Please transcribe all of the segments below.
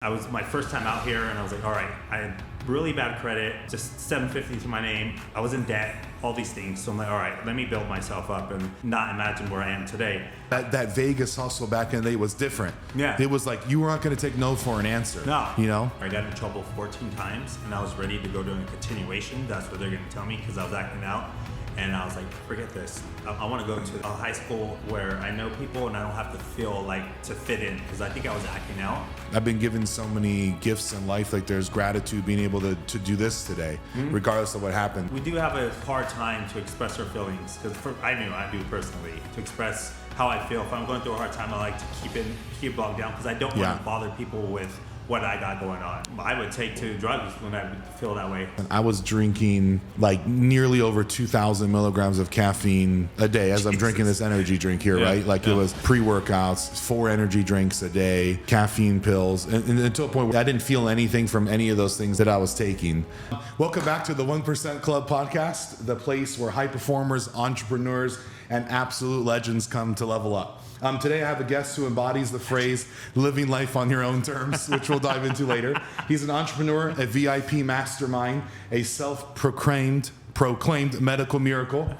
I was my first time out here, and I was like, all right, I had really bad credit, just 750 to my name. I was in debt, all these things. So I'm like, all right, let me build myself up and not imagine where I am today. That Vegas hustle back in the day was different. Yeah. It was like you weren't going to take no for an answer. No. You know? I got in trouble 14 times, and I was ready to go to a continuation. That's what they're going to tell me, because I was acting out. And I was like, forget this. I want to go to a high school where I know people and I don't have to feel like to fit in, because I think I was acting out. I've been given so many gifts in life. Like there's gratitude being able to do this today, regardless of what happened. We do have a hard time to express our feelings, because I do personally, to express how I feel. If I'm going through a hard time, I like to keep it bogged down, because I don't want to bother people with what I got going on. I would take to drugs when I would feel that way. I was drinking like nearly over 2,000 milligrams of caffeine a day as I'm drinking this energy drink here, right? Like it was pre-workouts, 4 energy drinks a day, caffeine pills, and to a point where I didn't feel anything from any of those things that I was taking. Welcome back to the 1% Club podcast, the place where high performers, entrepreneurs, and absolute legends come to level up. Today I have a guest who embodies the phrase living life on your own terms, which we'll dive into later. He's an entrepreneur, a VIP mastermind, a self-proclaimed medical miracle,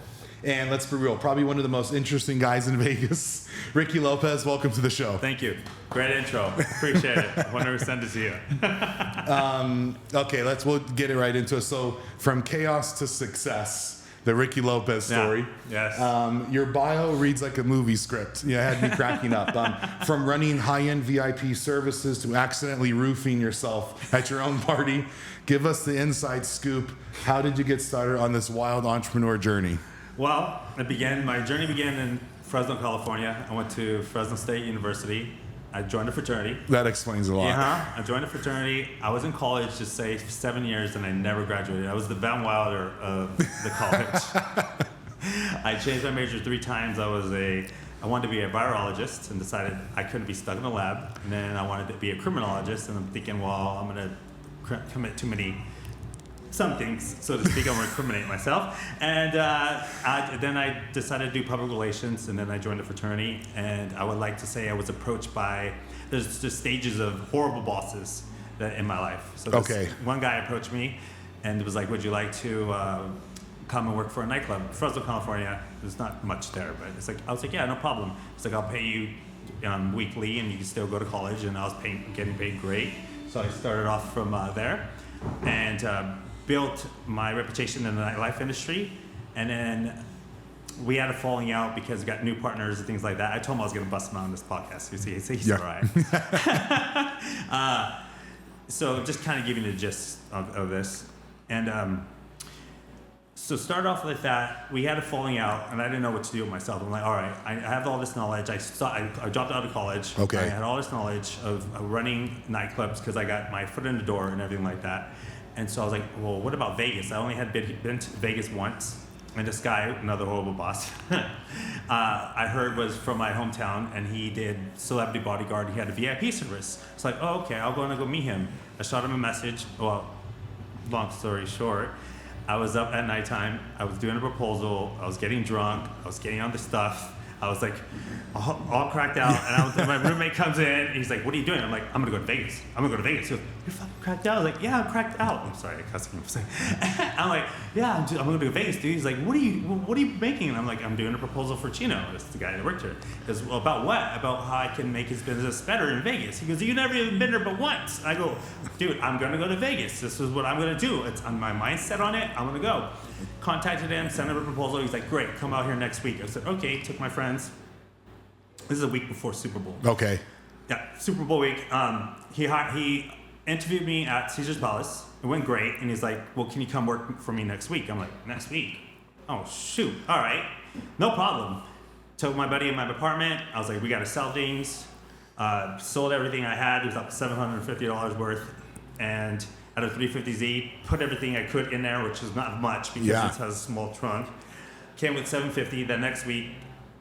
and let's be real, probably one of the most interesting guys in Vegas. Ricky Lopez, welcome to the show. Thank you. Great intro. Appreciate it. I want to send it to you. Okay, we'll get it right into it. So from chaos to success, the Ricky Lopez story. Yeah. Yes. Your bio reads like a movie script. It had me cracking up. From running high-end VIP services to accidentally roofing yourself at your own party. Give us the inside scoop. How did you get started on this wild entrepreneur journey? Well, my journey began in Fresno, California. I went to Fresno State University. I joined a fraternity. That explains a lot. I joined a fraternity. I was in college, just say 7 years, and I never graduated. I was the Van Wilder of the college. I changed my major 3 times. I wanted to be a virologist and decided I couldn't be stuck in a lab. And then I wanted to be a criminologist, and I'm thinking, well, I'm going to commit too many some things, so to speak. I'm going to incriminate myself. And then I decided to do public relations, and then I joined a fraternity. And I would like to say I was approached by, there's just stages of horrible bosses in my life. So one guy approached me and was like, would you like to come and work for a nightclub? Fresno, California, there's not much there, but it's like, I was like, yeah, no problem. It's like, I'll pay you weekly and you can still go to college. And I was getting paid great. So I started off from there and built my reputation in the nightlife industry. And then we had a falling out because we got new partners and things like that. I told him I was going to bust him out on this podcast. He's all right. So just kind of giving you the gist of this. And so start off with that. We had a falling out, and I didn't know what to do with myself. I'm like, all right, I have all this knowledge. I dropped out of college. Okay. I had all this knowledge of running nightclubs because I got my foot in the door and everything like that. And so I was like, well, what about Vegas? I only had been to Vegas once. And this guy, another horrible boss, I heard was from my hometown, and he did celebrity bodyguard. He had a VIP service. It's like, oh, okay, I'll go meet him. I shot him a message. Well, long story short, I was up at nighttime. I was doing a proposal. I was getting drunk. I was getting on the stuff. I was like all cracked out, and my roommate comes in, and he's like, what are you doing? I'm like, I'm gonna go to Vegas. I'm gonna go to Vegas. He goes, you're fucking cracked out? I was like, yeah, I'm cracked out. I'm sorry, I cussed him. I'm like, yeah, I'm gonna go to Vegas, dude. He's like, what are you making? And I'm like, I'm doing a proposal for Chino. That's the guy that worked here. He goes, well, about what? About how I can make his business better in Vegas. He goes, you've never even been there but once. I go, dude, I'm gonna go to Vegas. This is what I'm gonna do. It's on my mindset on it. I'm gonna go. Contacted him, sent him a proposal. He's like, great, come out here next week. I said, okay. Took my friends. This is a week before Super Bowl. Okay. Yeah, Super Bowl week. He interviewed me at Caesar's Palace. It went great, and he's like, well, can you come work for me next week? I'm like, next week? Oh, shoot. All right. No problem. Took my buddy in my apartment. I was like, we got to sell things. Sold everything I had. It was up to $750 worth. And out of 350Z, put everything I could in there, which is not much because it has a small trunk. Came with $750. The next week,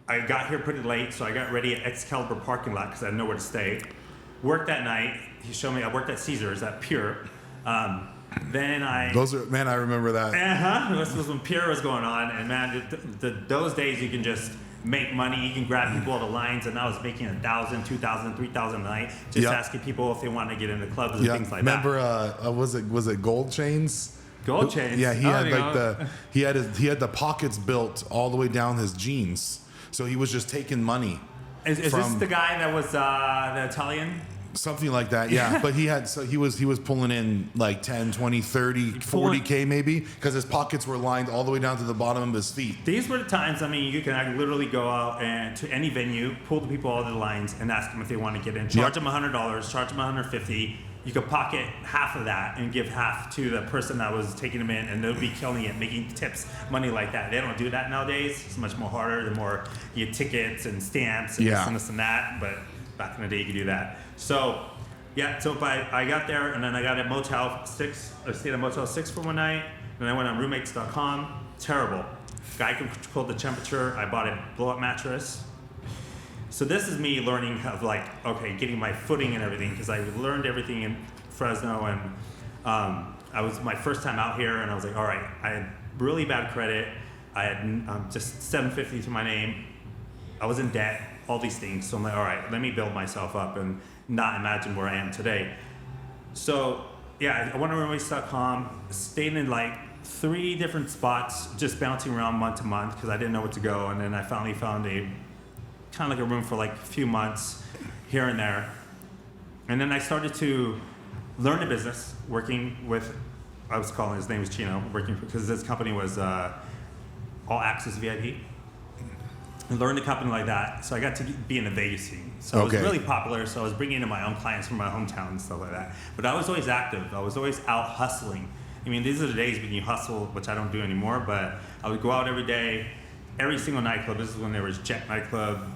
I got here pretty late, so I got ready at Excalibur parking lot because I had nowhere to stay. Worked that night. He showed me I worked at Caesar's at Pure. Then I... I remember that. This was when Pure was going on, and man, those days you can just make money. You can grab people at the lines, and I was making 1,000, 2,000, 3,000 a night, just asking people if they want to get into clubs and things like that. Remember, was it Gold Chains? Gold Chains. Yeah, he had the pockets built all the way down his jeans, so he was just taking money. Is this the guy that was the Italian? Something like that, yeah. But he was pulling in like 10, 20, 30, 40K maybe, because his pockets were lined all the way down to the bottom of his feet. These were the times, I mean, you can literally go out and to any venue, pull the people out of the lines and ask them if they want to get in. Charge them $100, charge them $150. You could pocket half of that and give half to the person that was taking them in, and they'll be killing it, making tips, money like that. They don't do that nowadays. It's much more harder. The more you get tickets and stamps and this and that, but back in the day you could do that. So, I got there, and then I got at Motel 6. I stayed at Motel 6 for one night. Then I went on roommates.com. Terrible. Guy controlled the temperature. I bought a blow-up mattress. So this is me learning of getting my footing and everything, because I learned everything in Fresno, and I was my first time out here, and I was like, all right, I had really bad credit. I had just $750 to my name. I was in debt, all these things. So I'm like, all right, let me build myself up and not imagine where I am today. So I went on roommates.com, stayed in like 3 different spots, just bouncing around month to month because I didn't know where to go. And then I finally found a kind of like a room for like a few months here and there. And then I started to learn the business, working with, I was calling, his name was Chino, because this company was All Access VIP. I learned a company like that, so I got to be in the Vegas scene. So it was really popular, so I was bringing in my own clients from my hometown and stuff like that. But I was always active. I was always out hustling. I mean, these are the days when you hustle, which I don't do anymore, but I would go out every day, every single nightclub. This is when there was Jet nightclub.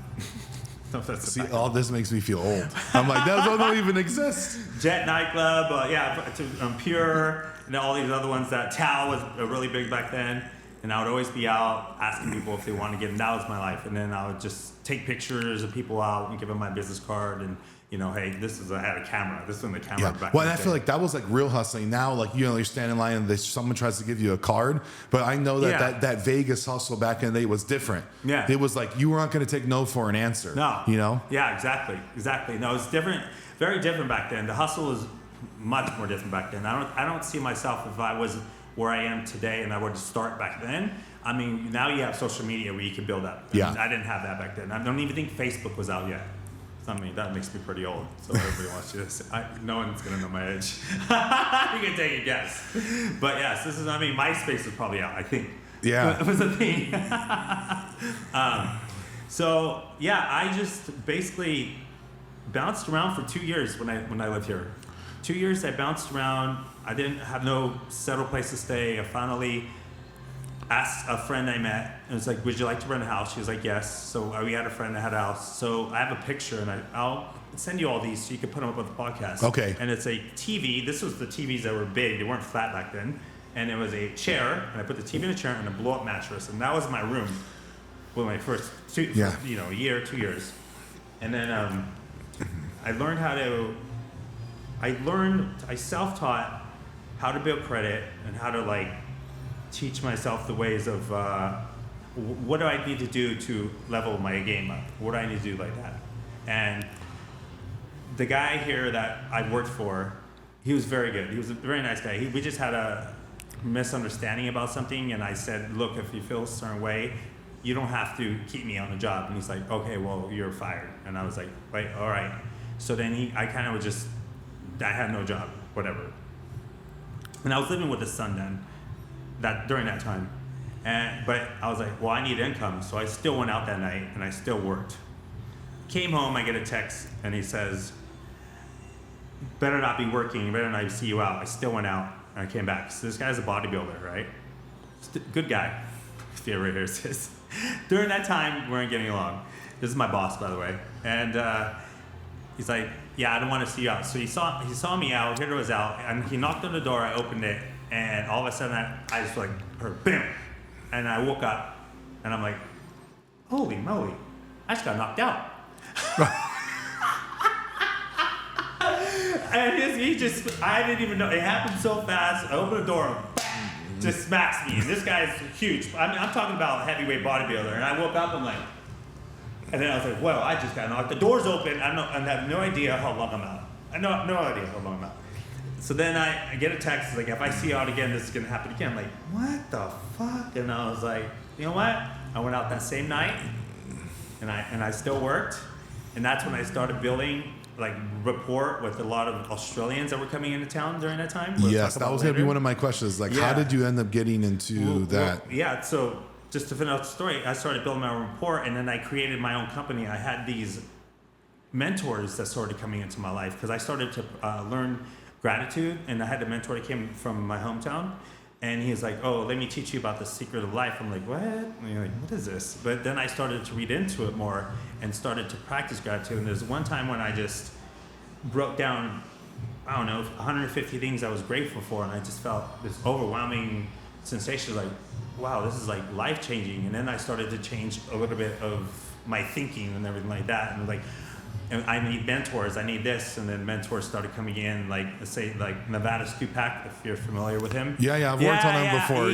See, all this makes me feel old. I'm like, those don't even exist. Jet nightclub, Pure, and all these other ones. That Tao was really big back then. And I would always be out asking people if they want to get in. That was my life. And then I would just take pictures of people out and give them my business card. And, hey, I had a camera. This is when the camera back Well, and I feel like that was like real hustling. Now, like, you're standing in line and someone tries to give you a card. But I know that Vegas hustle back in the day was different. Yeah. It was like you weren't going to take no for an answer. No. Yeah, exactly. No, it was different, very different back then. The hustle was much more different back then. I don't see myself if I was where I am today and I were to start back then. I mean, now you have social media where you can build up. I didn't have that back then. I don't even think Facebook was out yet. I mean, that makes me pretty old. So everybody wants you to say, no one's going to know my age. You can take a guess. But yes, MySpace was probably out, I think. Yeah. It was a thing. I just basically bounced around for 2 years when I lived here. 2 years I bounced around. I didn't have no settled place to stay. I finally asked a friend I met, and was like, would you like to rent a house? She was like, yes. So we had a friend that had a house. So I have a picture, and I'll send you all these so you can put them up on the podcast. Okay. And it's a TV. This was the TVs that were big. They weren't flat back then. And it was a chair, and I put the TV in a chair and a blow-up mattress. And that was my room for my first year, 2 years. And then I self-taught how to build credit and how to teach myself the ways of what do I need to do to level my game up? What do I need to do like that? And the guy here that I worked for, he was very good. He was a very nice guy. We just had a misunderstanding about something, and I said, look, if you feel a certain way, you don't have to keep me on the job. And he's like, okay, well, you're fired. And I was like, wait, all right. So then I had no job, whatever. And I was living with his son then, during that time. But I was like, well, I need income. So I still went out that night and I still worked. Came home, I get a text and he says, better not be working, better not see you out. I still went out and I came back. So this guy's a bodybuilder, right? Good guy, if you ever hears this. During that time, we weren't getting along. This is my boss, by the way. And he's like, yeah, I don't want to see you out. So he saw me out, Hitter was out, and he knocked on the door, I opened it, and all of a sudden I just heard bam! And I woke up, and I'm like, holy moly, I just got knocked out. And I didn't even know, it happened so fast, I opened the door, bam, just smacks me, and this guy's huge. I'm talking about a heavyweight bodybuilder, and I woke up, I'm like, And then I was like, well, I just got knocked. The door's open. I have no idea how long I'm out. I know no idea how long I'm out. So then I get a text, it's like, if I see you out again, this is going to happen again. I'm like, what the fuck? And I was like, you know what? I went out that same night, and I still worked. And that's when I started building like rapport with a lot of Australians that were coming into town during that time. Yes, that was going to be one of my questions. Like, how did you end up getting into that? Well, yeah, so just to finish the story, I started building my rapport, and then I created my own company. I had these mentors that started coming into my life because I started to learn gratitude, and I had a mentor that came from my hometown, and he was like, oh, let me teach you about the secret of life. I'm like, what? And you're like, what is this? But then I started to read into it more and started to practice gratitude. And there's one time when I just wrote down, I don't know, 150 things I was grateful for, and I just felt this overwhelming sensation, like, wow, this is like life-changing. And then I started to change a little bit of my thinking and everything like that, and like, and I need mentors, I need this, and then mentors started coming in, like, let's say, like Nevada Stupak, if you're familiar with him. Yeah, I've worked on him before.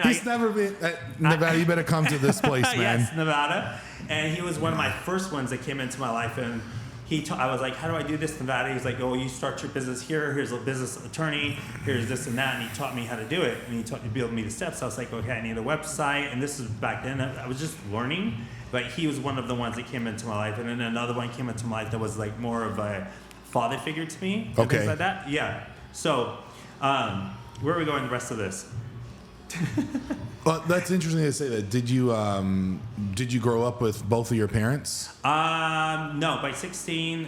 He's never been, Nevada, you better come to this place, man. Yes, Nevada. And he was one of my first ones that came into my life, and I was like, how do I do this, Nevada? He's like, oh, you start your business here, here's a business attorney, here's this and that, and he taught me how to do it, and he built me the steps. I was like, okay, I need a website, and this is back then, I was just learning. But he was one of the ones that came into my life, and then another one came into my life that was like more of a father figure to me, and things like that. Yeah. So, where are we going the rest of this? Well, that's interesting to say that. Did you grow up with both of your parents? No. By 16,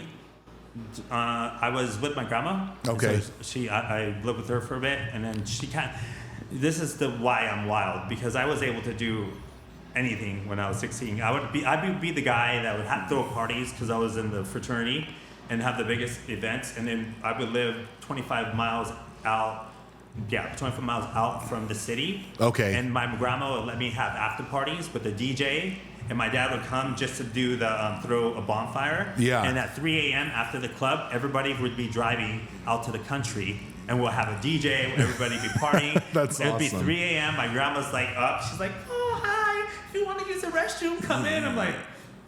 I was with my grandma. Okay. So I lived with her for a bit, and then this is why I'm wild, because I was able to do anything when I was 16. I would be the guy that would throw parties because I was in the fraternity and have the biggest events, and then I would live 25 miles out. Yeah, 25 miles out from the city. Okay. And my grandma would let me have after parties with the DJ, and my dad would come just to do the throw a bonfire. Yeah. And at 3 a.m. after the club, everybody would be driving out to the country, and we'll have a DJ. Everybody be partying. That's It'd awesome. be 3 a.m. My grandma's like up. She's like, oh hi, if you want to use the restroom, come in. I'm like,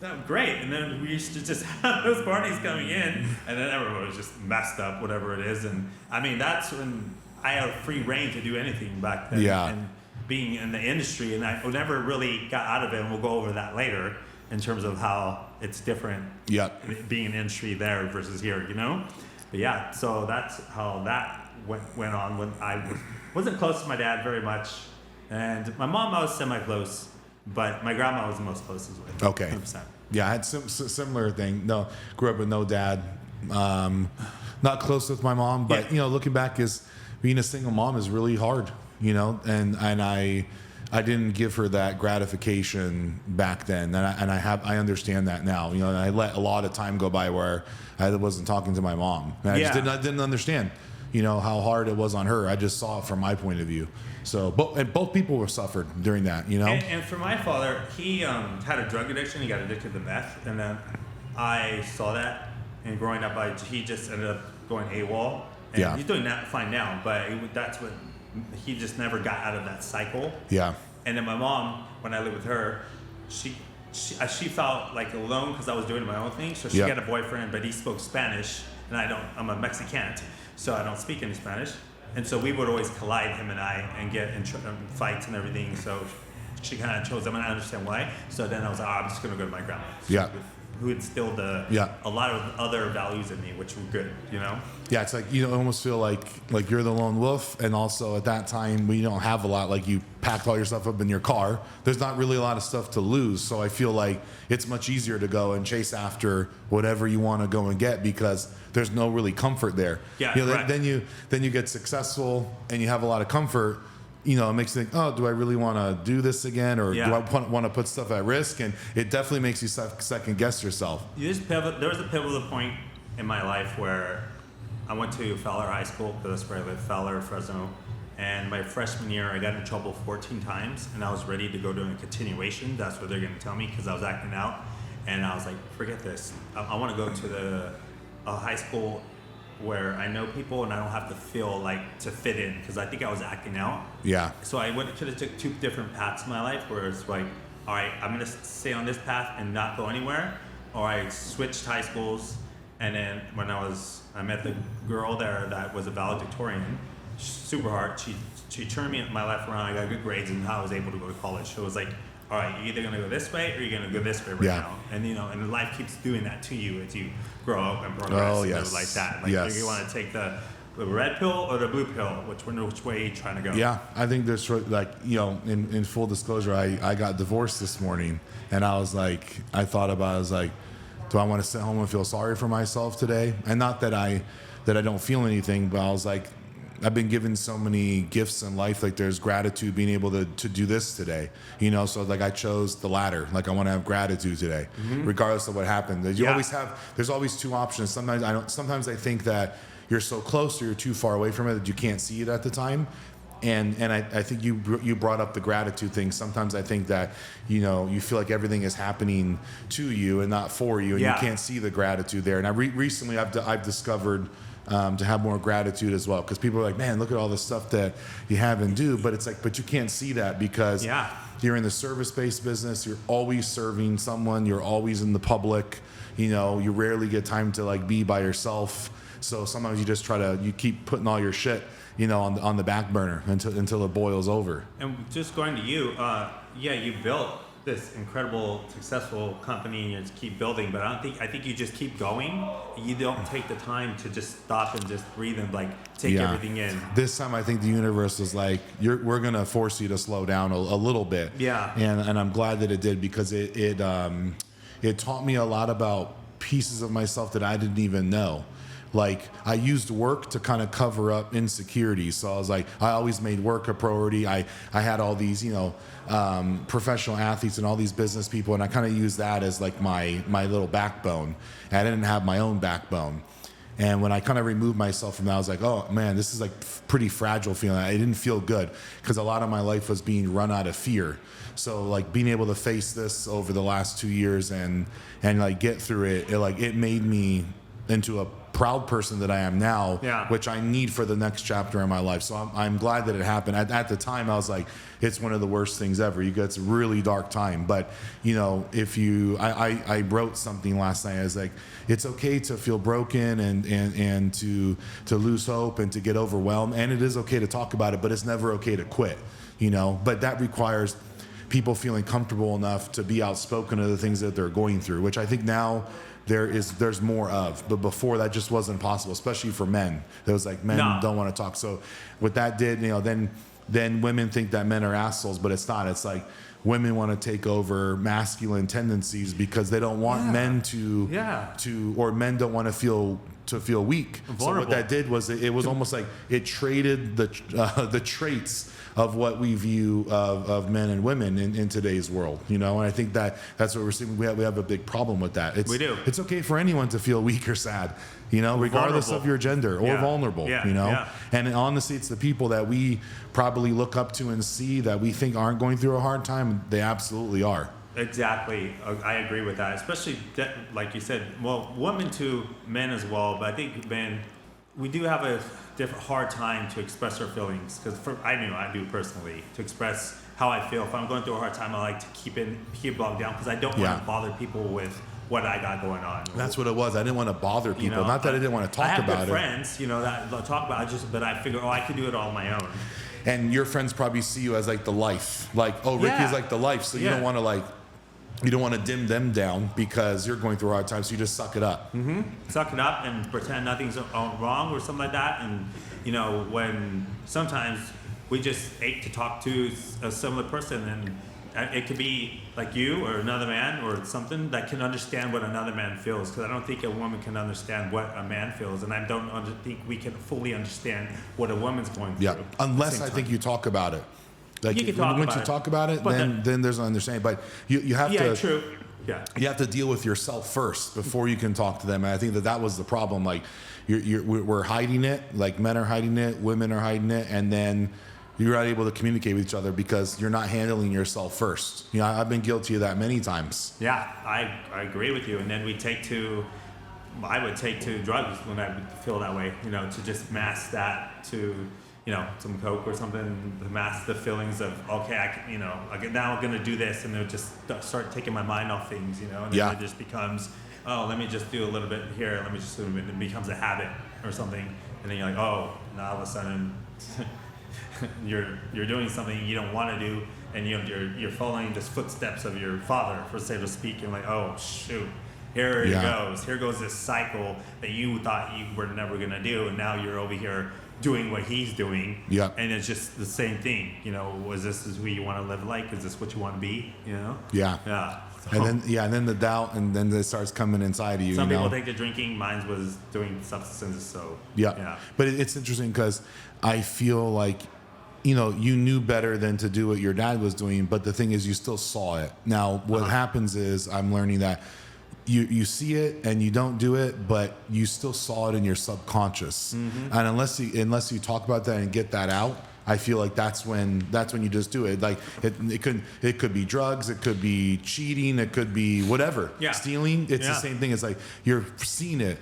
oh, great. And then we used to just have those parties coming in, and then everyone was just messed up, whatever it is. And I mean, that's when I had free reign to do anything back then. Yeah. And being in the industry, and I never really got out of it, and we'll go over that later in terms of how it's different. Yeah. Being in industry there versus here, you know? But yeah, so that's how that went on when I wasn't close to my dad very much. And my mom, I was semi-close, but my grandma was the most closest with. Okay. 100%. Yeah, I had similar thing. No, grew up with no dad. Not close with my mom, but looking back, being a single mom is really hard. And I didn't give her that gratification back then, and I understand that now. And I let a lot of time go by where I wasn't talking to my mom. And I just didn't understand, how hard it was on her. I just saw it from my point of view. So, both people were suffered during that, And for my father, he had a drug addiction. He got addicted to meth, and then I saw that. And growing up, he just ended up going AWOL. And he's doing that fine now, but that's what he just never got out of that cycle. Yeah. And then my mom, when I lived with her, she felt like alone because I was doing my own thing. So she had a boyfriend, but he spoke Spanish, and I'm a Mexican, so I don't speak any Spanish. And so we would always collide, him and I, and get in fights and everything. So she kind of chose them, and I understand why. So then I was like, I'm just going to go to my grandma. Who instilled a lot of other values in me, which were good, Yeah, it's like you almost feel like you're the lone wolf, and also at that time we don't have a lot. Like you packed all your stuff up in your car. There's not really a lot of stuff to lose, so I feel like it's much easier to go and chase after whatever you want to go and get because there's no really comfort there. Yeah, then you get successful and you have a lot of comfort. It makes you think, oh, do I really want to do this again? Or do I want to put stuff at risk? And it definitely makes you second guess yourself. There was a pivotal point in my life where I went to Fowler High School, because that's where I live, Fowler, Fresno. And my freshman year, I got in trouble 14 times, and I was ready to go to a continuation. That's what they're going to tell me, because I was acting out. And I was like, forget this. I want to go to a high school where I know people and I don't have to feel like to fit in, because I think I was acting out. Yeah. So I could have took two different paths in my life, where it's like all right, I'm going to stay on this path and not go anywhere, or I switched high schools. And then when I met the girl there that was a valedictorian, super hard. She turned my life around. I got good grades, and I was able to go to college. So it was like, all right, you're either gonna go this way or you're gonna go this way now. And and life keeps doing that to you as you grow up and progress. Oh, yes. Like that. Like you want to take the red pill or the blue pill. Which way are you trying to go? Yeah, I think there's like in full disclosure, I got divorced this morning, and I was like, I was like, do I want to sit home and feel sorry for myself today? And not that I don't feel anything, but I was like, I've been given so many gifts in life. Like there's gratitude being able to do this today, so like I chose the latter. Like I want to have gratitude today, regardless of what happened. There's always two options. Sometimes I think that you're so close or you're too far away from it that you can't see it at the time. And I think you brought up the gratitude thing. Sometimes I think that, you feel like everything is happening to you and not for you, and you can't see the gratitude there. And recently I've discovered to have more gratitude as well, because people are like, man, look at all the stuff that you have and do, but it's like, but you can't see that because you're in the service-based business. You're always serving someone. You're always in the public. You rarely get time to like be by yourself. So sometimes you just you keep putting all your shit on the back burner until it boils over. And just going to you, you built this incredible, successful company, and you just keep building. But I think you just keep going. You don't take the time to just stop and just breathe and like take everything in. This time, I think the universe was like, we're gonna force you to slow down a little bit. Yeah. And I'm glad that it did, because it taught me a lot about pieces of myself that I didn't even know. Like I used work to kind of cover up insecurities. So I was like, I always made work a priority. I had all these, professional athletes and all these business people, and I kind of used that as like my little backbone. And I didn't have my own backbone. And when I kind of removed myself from that, I was like, oh man, this is like pretty fragile feeling. I didn't feel good because a lot of my life was being run out of fear. So like being able to face this over the last 2 years and like get through it, it made me into a proud person that I am now, which I need for the next chapter in my life. So I'm glad that it happened. At the time, I was like, it's one of the worst things ever. It's a really dark time. But, I wrote something last night. I was like, it's okay to feel broken and to lose hope and to get overwhelmed. And it is okay to talk about it, but it's never okay to quit, But that requires people feeling comfortable enough to be outspoken of the things that they're going through, which I think now there's more of, but before that just wasn't possible, especially for men. It was like men don't want to talk. So what that did, then women think that men are assholes, but it's not. It's like women want to take over masculine tendencies because they don't want men or men don't want to feel weak. Vulnerable. So what that did was it was almost like it traded the traits of what we view of men and women in today's world, and I think that's what we're seeing. We have a big problem with that. We do. It's okay for anyone to feel weak or sad, regardless of your gender or vulnerable, And honestly, it's the people that we probably look up to and see that we think aren't going through a hard time. They absolutely are. Exactly. I agree with that, especially like you said, well, women to men as well, but I think men, we do have a hard time to express our feelings, because I do personally, to express how I feel. If I'm going through a hard time, I like to keep it logged down, because I don't want to bother people with what I got going on. That's what it was. I didn't want to bother people. Not that I didn't want to talk about it. I have good friends, that talk about it, but I figure, I can do it all on my own. And your friends probably see you as like the life. Like, Ricky's like the life, so you don't want to you don't want to dim them down because you're going through a hard time, so you just suck it up. Mm-hmm. Suck it up and pretend nothing's wrong or something like that. And, when sometimes we just ache to talk to a similar person, and it could be like you or another man or something that can understand what another man feels, because I don't think a woman can understand what a man feels, and I don't think we can fully understand what a woman's going through. Yeah, unless I think you talk about it. Like once you talk about it, then there's an understanding. But you have to. Yeah, true. Yeah. You have to deal with yourself first before you can talk to them. And I think that was the problem. Like we're hiding it. Like men are hiding it, women are hiding it, and then you're not able to communicate with each other because you're not handling yourself first. I've been guilty of that many times. Yeah, I agree with you. And then I would take to drugs when I would feel that way. To just mask that to. some Coke or something to mask the feelings of, okay, now I'm gonna do this, and it'll just start taking my mind off things, and then it just becomes, oh, let me just do a little bit here, let me just do it, and it becomes a habit or something, and then you're like, oh, now all of a sudden you're doing something you don't want to do, and you're following the footsteps of your father, for so to speak, and like, oh shoot. Here goes this cycle that you thought you were never gonna do, and now you're over here doing what he's doing. Yeah. And it's just the same thing. Is this who you want to live like? Is this what you want to be? Yeah. Yeah. So, and then the doubt, and then it starts coming inside of you. Some people take to drinking. Mine was doing substances. So yeah. But it's interesting because I feel like, you knew better than to do what your dad was doing, but the thing is, you still saw it. Now, what happens is, I'm learning that you see it and you don't do it, but you still saw it in your subconscious. Mm-hmm. And unless you talk about that and get that out, I feel like that's when you just do it. Like it could be drugs, it could be cheating, it could be whatever. Yeah. Stealing. It's the same thing. It's like you're seeing it,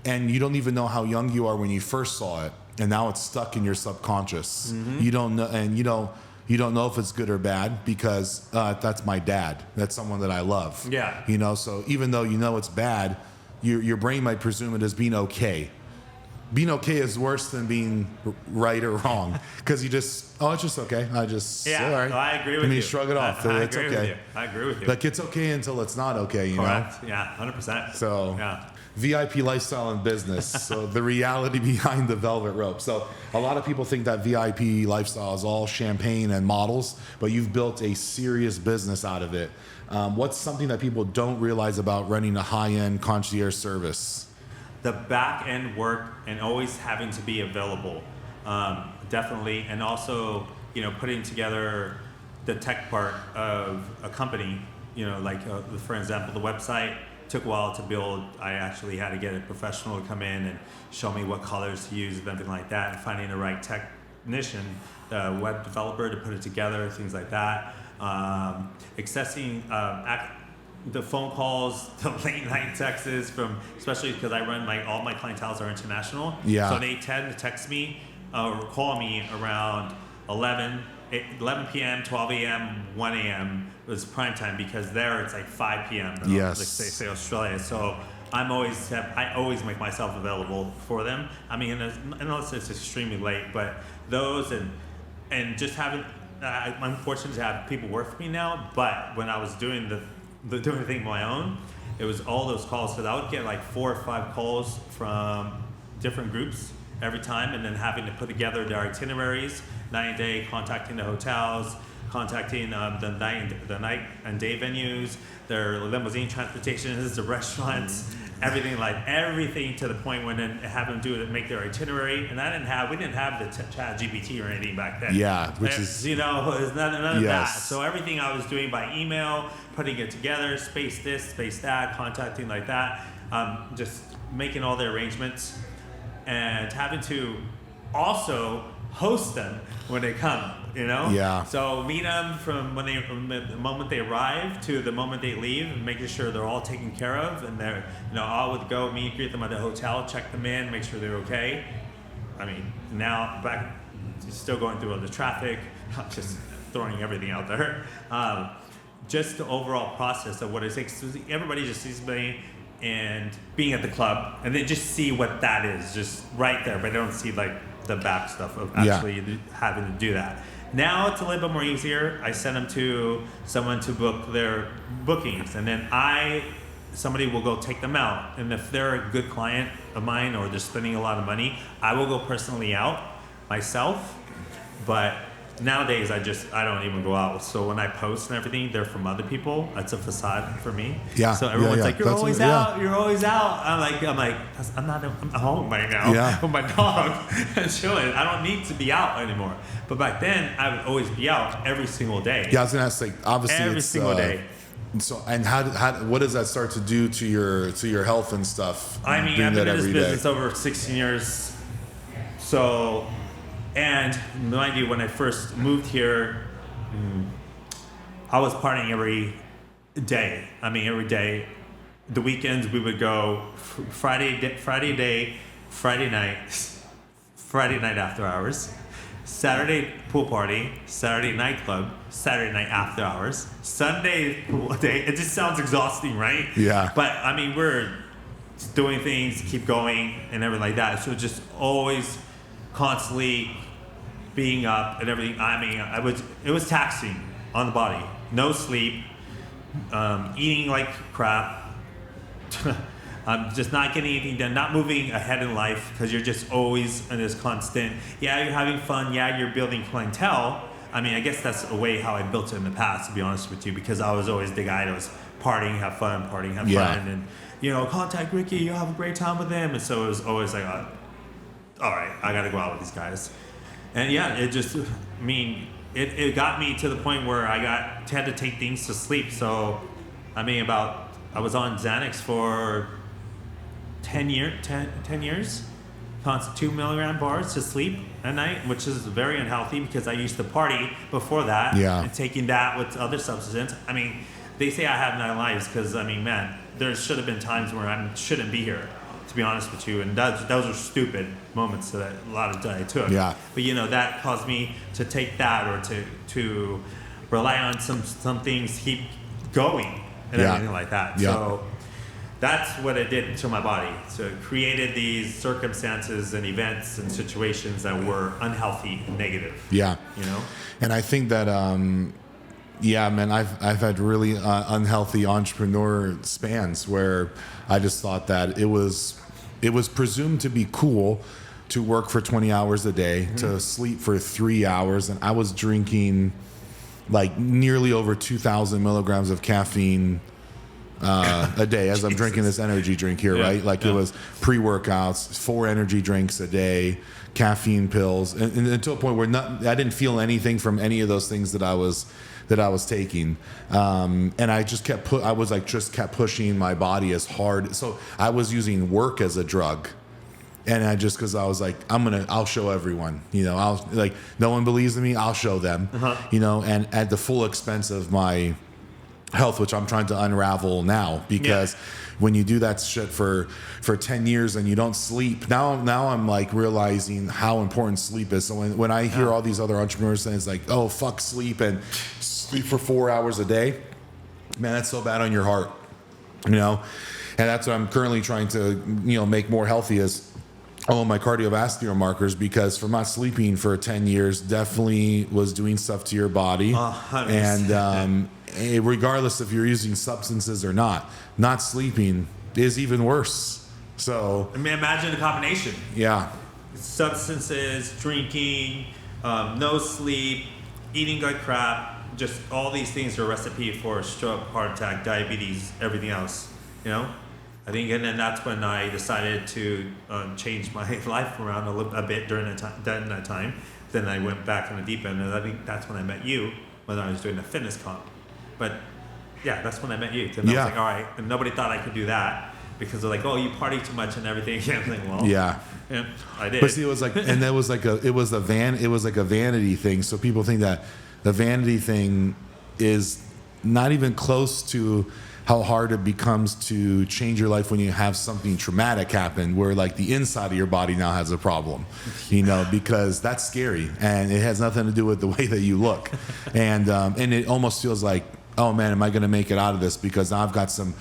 and you don't even know how young you are when you first saw it, and now it's stuck in your subconscious. Mm-hmm. You don't know, and you don't know if it's good or bad because that's my dad. That's someone that I love. Yeah. So even though it's bad, your brain might presume it as being okay. Being okay is worse than being right or wrong because it's just okay. All right. No, I agree with you. Shrug it off. It's okay. I agree with you. Like it's okay until it's not okay. Correct. Yeah, 100%. So yeah. VIP lifestyle and business. So the reality behind the velvet rope. So a lot of people think that VIP lifestyle is all champagne and models, but you've built a serious business out of it. What's something that people don't realize about running a high-end concierge service? The back end work and always having to be available, definitely, and also putting together the tech part of a company. For example, the website took a while to build. I actually had to get a professional to come in and show me what colors to use and everything like that, and finding the right technician, the web developer to put it together, things like that. Accessing the phone calls, the late night texts especially because I run all my clientele are international. Yeah. So they tend to text me or call me around 11 p.m., 12 a.m., 1 a.m. was prime time because there it's like 5 p.m. Yes. Like say Australia. So I always make myself available for them. I mean, unless it's extremely late, but those and just having, I'm fortunate to have people work for me now. But when I was doing doing the thing on my own, it was all those calls because I would get like 4 or 5 calls from different groups every time, and then having to put together their itineraries, night and day, contacting the hotels, contacting the night and day venues, their limousine transportations, the restaurants, everything to the point when then have them make their itinerary. And we didn't have the chat GPT or anything back then. Yeah, which is it's none of that. Yes. So everything I was doing by email, putting it together, space this, space that, contacting like that, just making all the arrangements, and having to also host them when they come, Yeah. So meet them from the moment they arrive to the moment they leave, and making sure they're all taken care of, and they're, I would go greet them at the hotel, check them in, make sure they're okay. I mean, now back, still going through all the traffic, just throwing everything out there. Just the overall process of what it takes. Everybody just sees me and being at the club, and they just see what that is, just right there, but they don't see the back stuff of actually having to do that. Now it's a little bit more easier. I send them to someone to book their bookings, and then somebody will go take them out. And if they're a good client of mine or they're spending a lot of money, I will go personally out myself. But nowadays I don't even go out. So when I post and everything, they're from other people. That's a facade for me. Yeah. So everyone's like, you're always out. You're always out. I'm like, I'm home right now with my dog and chilling. I don't need to be out anymore. But back then, I would always be out every single day. Yeah, I was gonna ask, obviously every single day. So, and what does that start to do to your health and stuff? I mean, I've been in this business over 16 years. So, and mind you, when I first moved here, I was partying every day. I mean, every day. The weekends we would go Friday night after hours. Saturday pool party, Saturday nightclub, Saturday night after hours, Sunday pool day. It just sounds exhausting, right? Yeah. But I mean, we're doing things, keep going, and everything like that. So just always, constantly being up and everything. I mean, it was taxing on the body. No sleep, eating like crap. I'm just not getting anything done, not moving ahead in life because you're just always in this constant, yeah, you're having fun, yeah, you're building clientele. I mean, I guess that's a way how I built it in the past, to be honest with you, because I was always the guy that was partying, have fun, and you know, contact Ricky, you'll have a great time with him. And so it was always like, all right, I got to go out with these guys. And yeah, it just, I mean, it got me to the point where had to take things to sleep. So, I mean, I was on Xanax for 10 years, constant 2 milligram bars to sleep at night, which is very unhealthy because I used to party before that. Yeah. And taking that with other substances. I mean, they say I have 9 lives because, I mean, man, there should have been times where I shouldn't be here, to be honest with you. And those are stupid moments that a lot of that I took. Yeah. But, you know, that caused me to take that or to rely on some things, keep going and everything like that. Yeah. So that's what it did to my body. So it created these circumstances and events and situations that were unhealthy and negative. Yeah. You know? And I think that, yeah, man, I've had really unhealthy entrepreneur spans where I just thought that it was presumed to be cool to work for 20 hours a day, to sleep for 3 hours, and I was drinking like nearly over 2,000 milligrams of caffeine a day as I'm drinking this energy drink here, right? Like it was pre-workouts, 4 energy drinks a day, caffeine pills, and until a point where I didn't feel anything from any of those things that I was taking, and I just kept pushing my body as hard. So I was using work as a drug, and because I was like, I'll show everyone, you know, I'll like, no one believes in me, I'll show them, you know, and at the full expense of my health, which I'm trying to unravel now, because when you do that shit for 10 years and you don't sleep, now I'm like realizing how important sleep is. So when I hear all these other entrepreneurs saying it's like, oh, fuck sleep and sleep for 4 hours a day, man, that's so bad on your heart, you know? And that's what I'm currently trying to, you know, make more healthy is all my cardiovascular markers, because from not sleeping for 10 years definitely was doing stuff to your body. 100%. And regardless if you're using substances or not sleeping is even worse. So I mean, imagine the combination. Yeah. Substances, drinking, no sleep, eating like crap, just all these things are a recipe for stroke, heart attack, diabetes, everything else, you know? I think, and then that's when I decided to change my life around a bit during that time. Then I went back on the deep end, and I think that's when I met you, when I was doing a fitness comp. But yeah, that's when I met you. And I was like, all right, and nobody thought I could do that because they're like, oh, you party too much and everything. Yeah, I'm like, well, yeah, I did. But see, it was like, and that was like it was a vanity thing. So people think that the vanity thing is not even close to how hard it becomes to change your life when you have something traumatic happen, where like the inside of your body now has a problem, you know, because that's scary and it has nothing to do with the way that you look, and it almost feels like, oh man, am I going to make it out of this? Because I've got some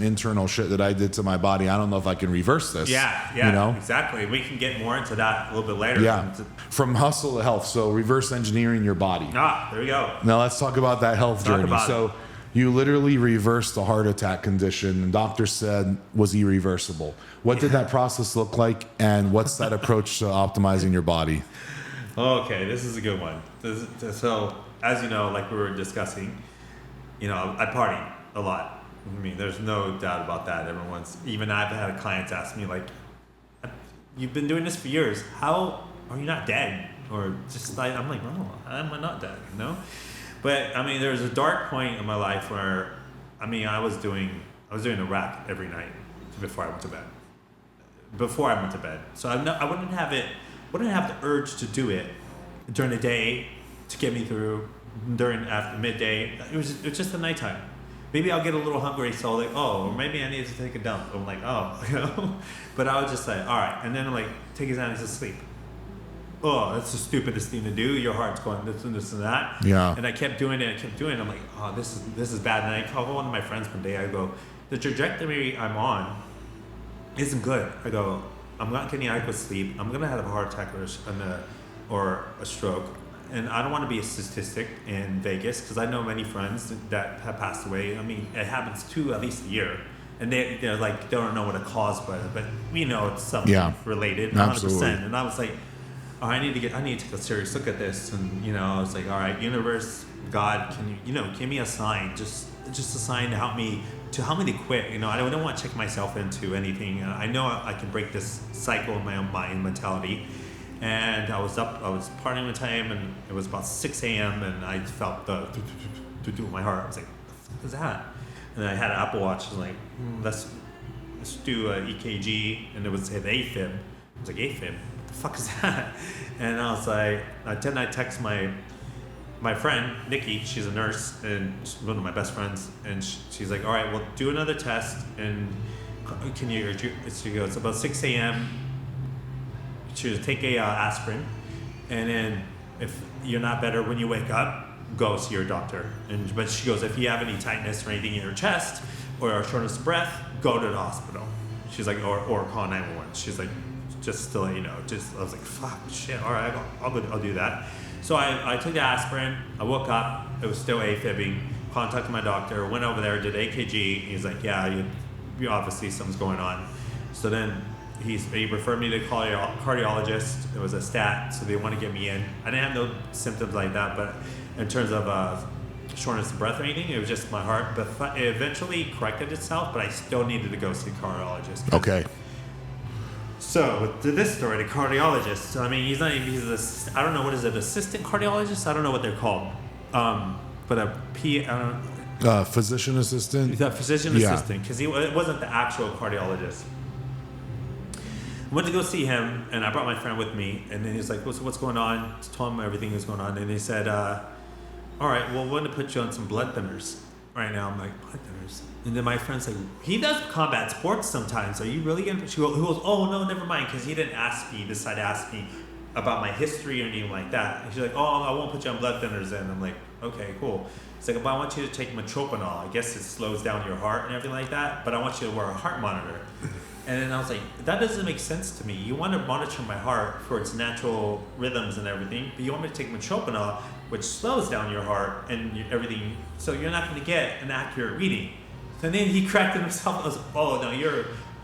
internal shit that I did to my body. I don't know if I can reverse this. Yeah, you know? Exactly. We can get more into that a little bit later. Yeah. From hustle to health. So reverse engineering your body. There we go. Now let's talk about that health journey. So you literally reversed the heart attack condition, and doctors said was irreversible. What did that process look like, and what's that approach to optimizing your body? Okay, this is a good one. So, as you know, like we were discussing, you know, I party a lot. I mean, there's no doubt about that. Even I've had clients ask me, like, you've been doing this for years. How are you not dead? Or just like, I'm like, no, I'm not dead, you know? But I mean, there was a dark point in my life where, I mean, I was doing a rack every night before I went to bed. So I wouldn't have the urge to do it during the day to get me through after midday. It was just the nighttime. Maybe I'll get a little hungry, so like, or maybe I need to take a dump. I'm like, you know. But I was just like, all right, and then I'm like, take his Xanax to sleep. oh, that's the stupidest thing to do. Your heart's going this and this and that. Yeah. And I kept doing it. I'm like, oh, this is bad. And I called one of my friends one day. I go, the trajectory I'm on isn't good. I go, I'm not getting adequate sleep. I'm gonna have a heart attack or a stroke. And I don't want to be a statistic in Vegas because I know many friends that have passed away. I mean, it happens at least a year. And they're like, they don't know what it caused, but we know it's something related, 100%. Absolutely. And I was like, oh, I need to take a serious look at this. And, I was like, all right, universe, God, can you, give me a sign, just a sign to help me to quit. I don't want to check myself into anything. I know I can break this cycle in my own mind mentality. And I was partying one time, and it was about 6 a.m. and I felt the do my heart. I was like, what is that? And I had an Apple Watch. I was like, let's do an EKG, and it would say the AFib. I was like, AFib? What the fuck is that? And I was like, then I text my friend Nikki. She's a nurse and she's one of my best friends. And she's like, all right, well, do another test, and she goes, about 6 a.m. She was take a aspirin, and then if you're not better when you wake up, go see your doctor. But she goes, if you have any tightness or anything in your chest or shortness of breath, go to the hospital. She's like, or call 911. She's like, just to let you know. I was like, fuck, shit. All right, I'll do that. So I took the aspirin. I woke up. It was still AFibbing. Contacted my doctor. Went over there. Did AKG. He's like, yeah, you obviously something's going on. So then he referred me to a cardiologist. It was a stat, so they want to get me in. I didn't have no symptoms like that, but in terms of shortness of breath or anything, it was just my heart. But it eventually corrected itself, but I still needed to go see a cardiologist. Okay. So to this story, the cardiologist, I mean, he's I don't know, what is it, assistant cardiologist? I don't know what they're called. But physician assistant? The physician assistant, because it wasn't the actual cardiologist. I went to go see him, and I brought my friend with me, and then he's like, what's going on? Just told him everything was going on, and he said, all right, well, we're going to put you on some blood thinners right now. I'm like, blood thinners? And then my friend's like, he does combat sports sometimes. Are you really going to? He goes, oh, no, never mind, because he didn't decide to ask me about my history or anything like that. And she's like, oh, I won't put you on blood thinners then. I'm like, okay, cool. He's like, but I want you to take metronidazole. I guess it slows down your heart and everything like that, but I want you to wear a heart monitor. And then I was like, that doesn't make sense to me. You want to monitor my heart for its natural rhythms and everything, but you want me to take metronidazole, which slows down your heart and everything, so you're not going to get an accurate reading. And then he corrected himself. I was like, oh, no,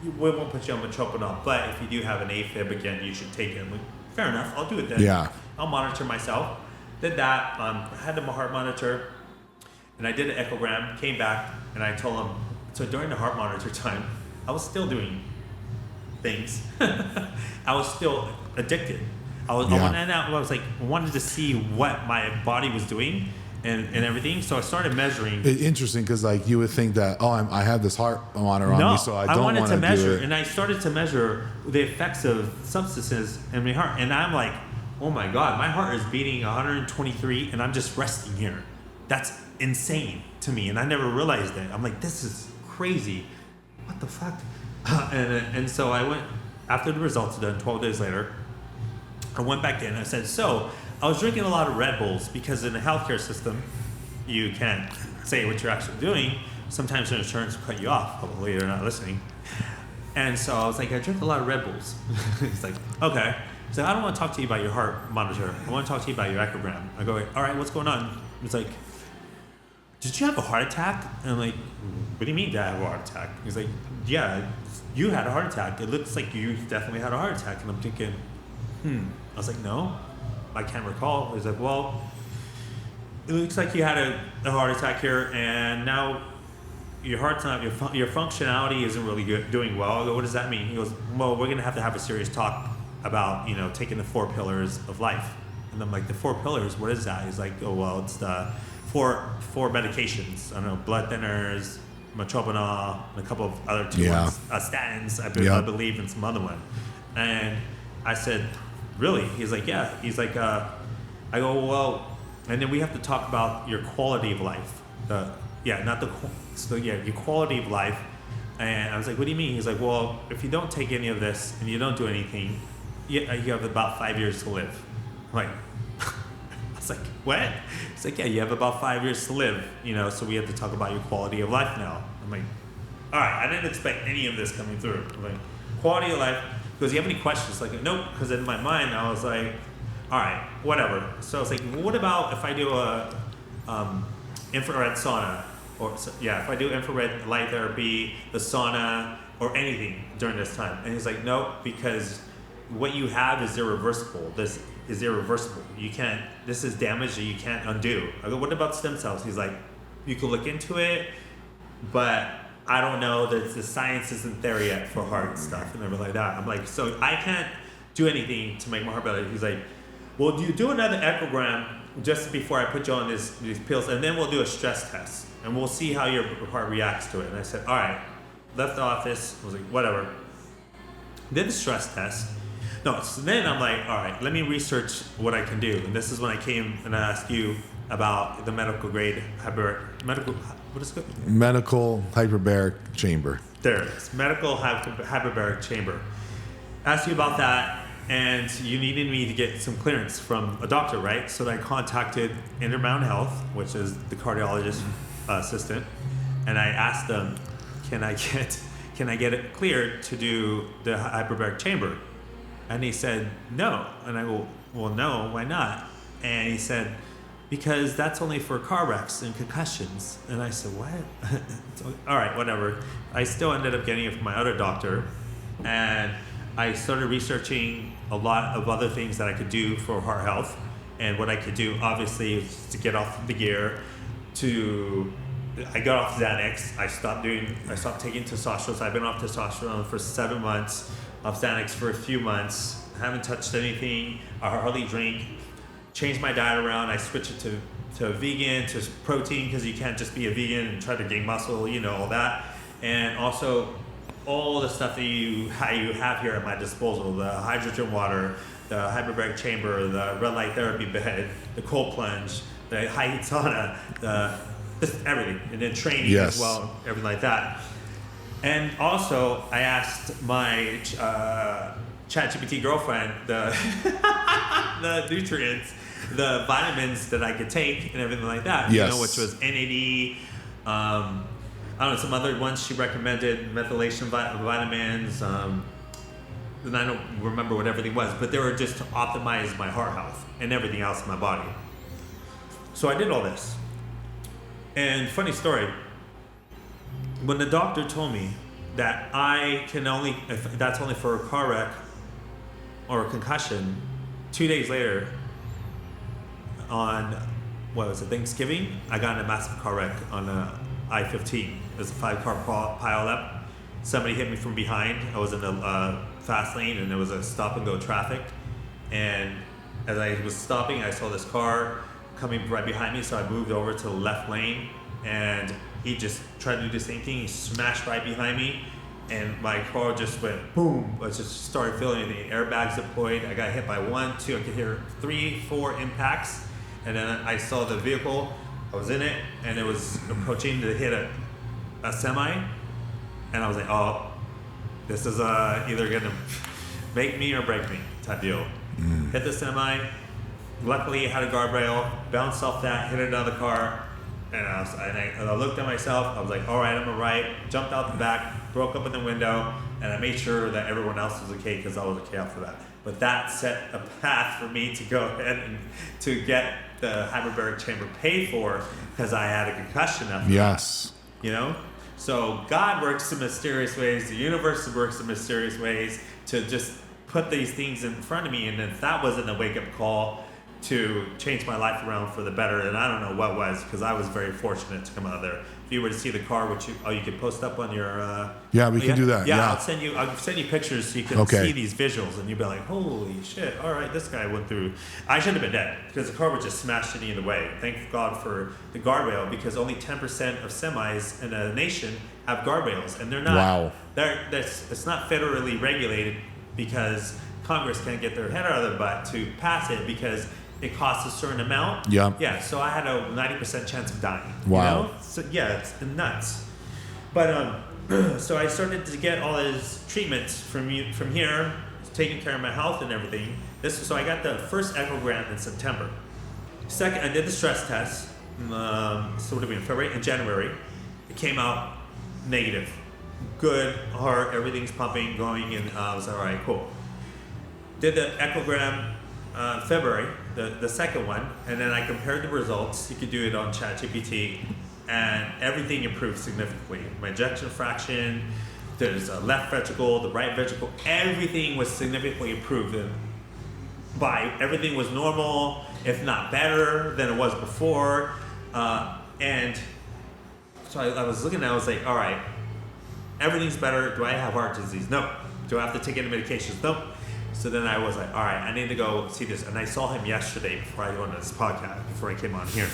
we won't put you on metronidazole, but if you do have an AFib again, you should take it. I'm like, fair enough, I'll do it then. Yeah. I'll monitor myself. Did that, had my heart monitor, and I did an echogram, came back, and I told him, so during the heart monitor time, I was still doing things. I was still addicted. I wanted to see what my body was doing and everything. So I started measuring. Interesting, because like you would think that, I have this heart monitor on me, so I don't want to measure, do it. and I started to measure the effects of substances in my heart, and I'm like, oh my God, my heart is beating 123, and I'm just resting here. That's insane to me, and I never realized it. I'm like, this is crazy. What the fuck? And so I went, after the results were done, 12 days later, I went back in and I said, so I was drinking a lot of Red Bulls because in the healthcare system, you can't say what you're actually doing. Sometimes your insurance will cut you off. Hopefully you're not listening. And so I was like, I drink a lot of Red Bulls. He's like, okay. He's like, I don't want to talk to you about your heart monitor. I want to talk to you about your echogram. I go, all right, what's going on? He's like, did you have a heart attack? And I'm like, what do you mean did I have a heart attack? He's like, yeah, you had a heart attack. It looks like you definitely had a heart attack. And I'm thinking, I was like, no, I can't recall. He's like, well, it looks like you had a heart attack here, and now your heart's not, your functionality isn't really doing well. I go, what does that mean? He goes, well, we're going to have a serious talk about, taking the 4 pillars of life. And I'm like, the 4 pillars, what is that? He's like, oh, well, it's the four medications. I don't know, blood thinners, metronidazole, and a couple of other 2 ones, statins, I believe, and some other one. And I said, really? He's like, yeah. He's like, I go, well, and then we have to talk about your quality of life. Your quality of life. And I was like, what do you mean? He's like, well, if you don't take any of this and you don't do anything, you have about 5 years to live. I'm like, I was like, what? It's like, yeah, you have about 5 years to live, so we have to talk about your quality of life now. I'm like, all right, I didn't expect any of this coming through. I'm like, quality of life. He goes, you have any questions? Like, nope, because in my mind, I was like, all right, whatever. So I was like, well, what about if I do a infrared sauna? If I do infrared light therapy, the sauna, or anything during this time. And he's like, no, because what you have is irreversible. This is irreversible. This is damage that you can't undo. I go, what about stem cells? He's like, you could look into it, but I don't know that the science isn't there yet for heart stuff and everything like that. I'm like, so I can't do anything to make my heart better. He's like, well, you do another echogram just before I put you on these pills, and then we'll do a stress test, and we'll see how your heart reacts to it. And I said, all right. Left the office. I was like, whatever. Did the stress test. No, so then I'm like, all right, let me research what I can do. And this is when I came and I asked you about the medical hyperbaric chamber. There it is. Medical hyperbaric chamber. Asked you about that, and you needed me to get some clearance from a doctor, right? So I contacted Intermountain Health, which is the cardiologist assistant, and I asked them, can I get it cleared to do the hyperbaric chamber? And he said, no. And I go, well, no, why not? And he said, because that's only for car wrecks and concussions. And I said, what? All right, whatever. I still ended up getting it from my other doctor. And I started researching a lot of other things that I could do for heart health. And what I could do, obviously, is to get off the gear, I got off Xanax. I stopped taking testosterone. So I've been off testosterone for 7 months, off Xanax for a few months. I haven't touched anything. I hardly drink. Changed my diet around. I switched it to vegan, to protein, because you can't just be a vegan and try to gain muscle, all that. And also all the stuff that you have here at my disposal, the hydrogen water, the hyperbaric chamber, the red light therapy bed, the cold plunge, the high heat sauna, just everything, and then training as well, everything like that. And also, I asked my ChatGPT girlfriend the nutrients, the vitamins that I could take, and everything like that. Which was NAD. I don't know, some other ones she recommended, methylation vitamins. And I don't remember what everything was, but they were just to optimize my heart health and everything else in my body. So I did all this. And funny story, when the doctor told me that if that's only for a car wreck or a concussion, 2 days later, on, Thanksgiving, I got in a massive car wreck on I-15. It was a 5-car pile up. Somebody hit me from behind. I was in the fast lane, and there was a stop and go traffic. And as I was stopping, I saw this car coming right behind me, so I moved over to the left lane, and he just tried to do the same thing. He smashed right behind me, and my car just went boom. I just started feeling the airbags deployed. I got hit by 1, 2, I could hear 3, 4 impacts, and then I saw the vehicle. I was in it, and it was approaching to hit a semi, and I was like, oh, this is either gonna make me or break me type deal. Hit the semi. Luckily, it had a guardrail, bounced off that, hit another car, and I looked at myself. I was like, all right, I'm all right. Jumped out the back, broke up in the window, and I made sure that everyone else was okay, because I was okay after that. But that set a path for me to go ahead and to get the hyperbaric chamber paid for, because I had a concussion after that. So God works in mysterious ways. The universe works in mysterious ways to just put these things in front of me. And if that wasn't a wake-up call to change my life around for the better, and I don't know what was, because I was very fortunate to come out of there. If you were to see the car, which you could post up on your we can do that. I'll send you pictures so you can see these visuals, and you'll be like, holy shit, all right, this guy went through. I should have been dead, because the car was just smashed into the way. Thank God for the guardrail, because only 10% of semis in a nation have guardrails, and they're not. It's not federally regulated, because Congress can't get their head out of their butt to pass it, because it costs a certain amount. Yeah, so I had a 90% chance of dying. Wow. So yeah, it's nuts. But so I started to get all this treatments from here, taking care of my health and everything. So I got the first echogram in September. Second, I did the stress test. So what would it be in February and January? It came out negative. Good heart, everything's pumping, going, and I was all right, cool. Did the echogram February, the second one, and then I compared the results. You could do it on ChatGPT, and everything improved significantly. My ejection fraction, there's a left ventricle, the right ventricle, everything was significantly improved. And everything was normal, if not better than it was before. And so I was looking at it, I was like, all right, everything's better. Do I have heart disease? No. Do I have to take any medications? No. So then I was like, all right, I need to go see this. And I saw him yesterday before I went on this podcast, before I came on here.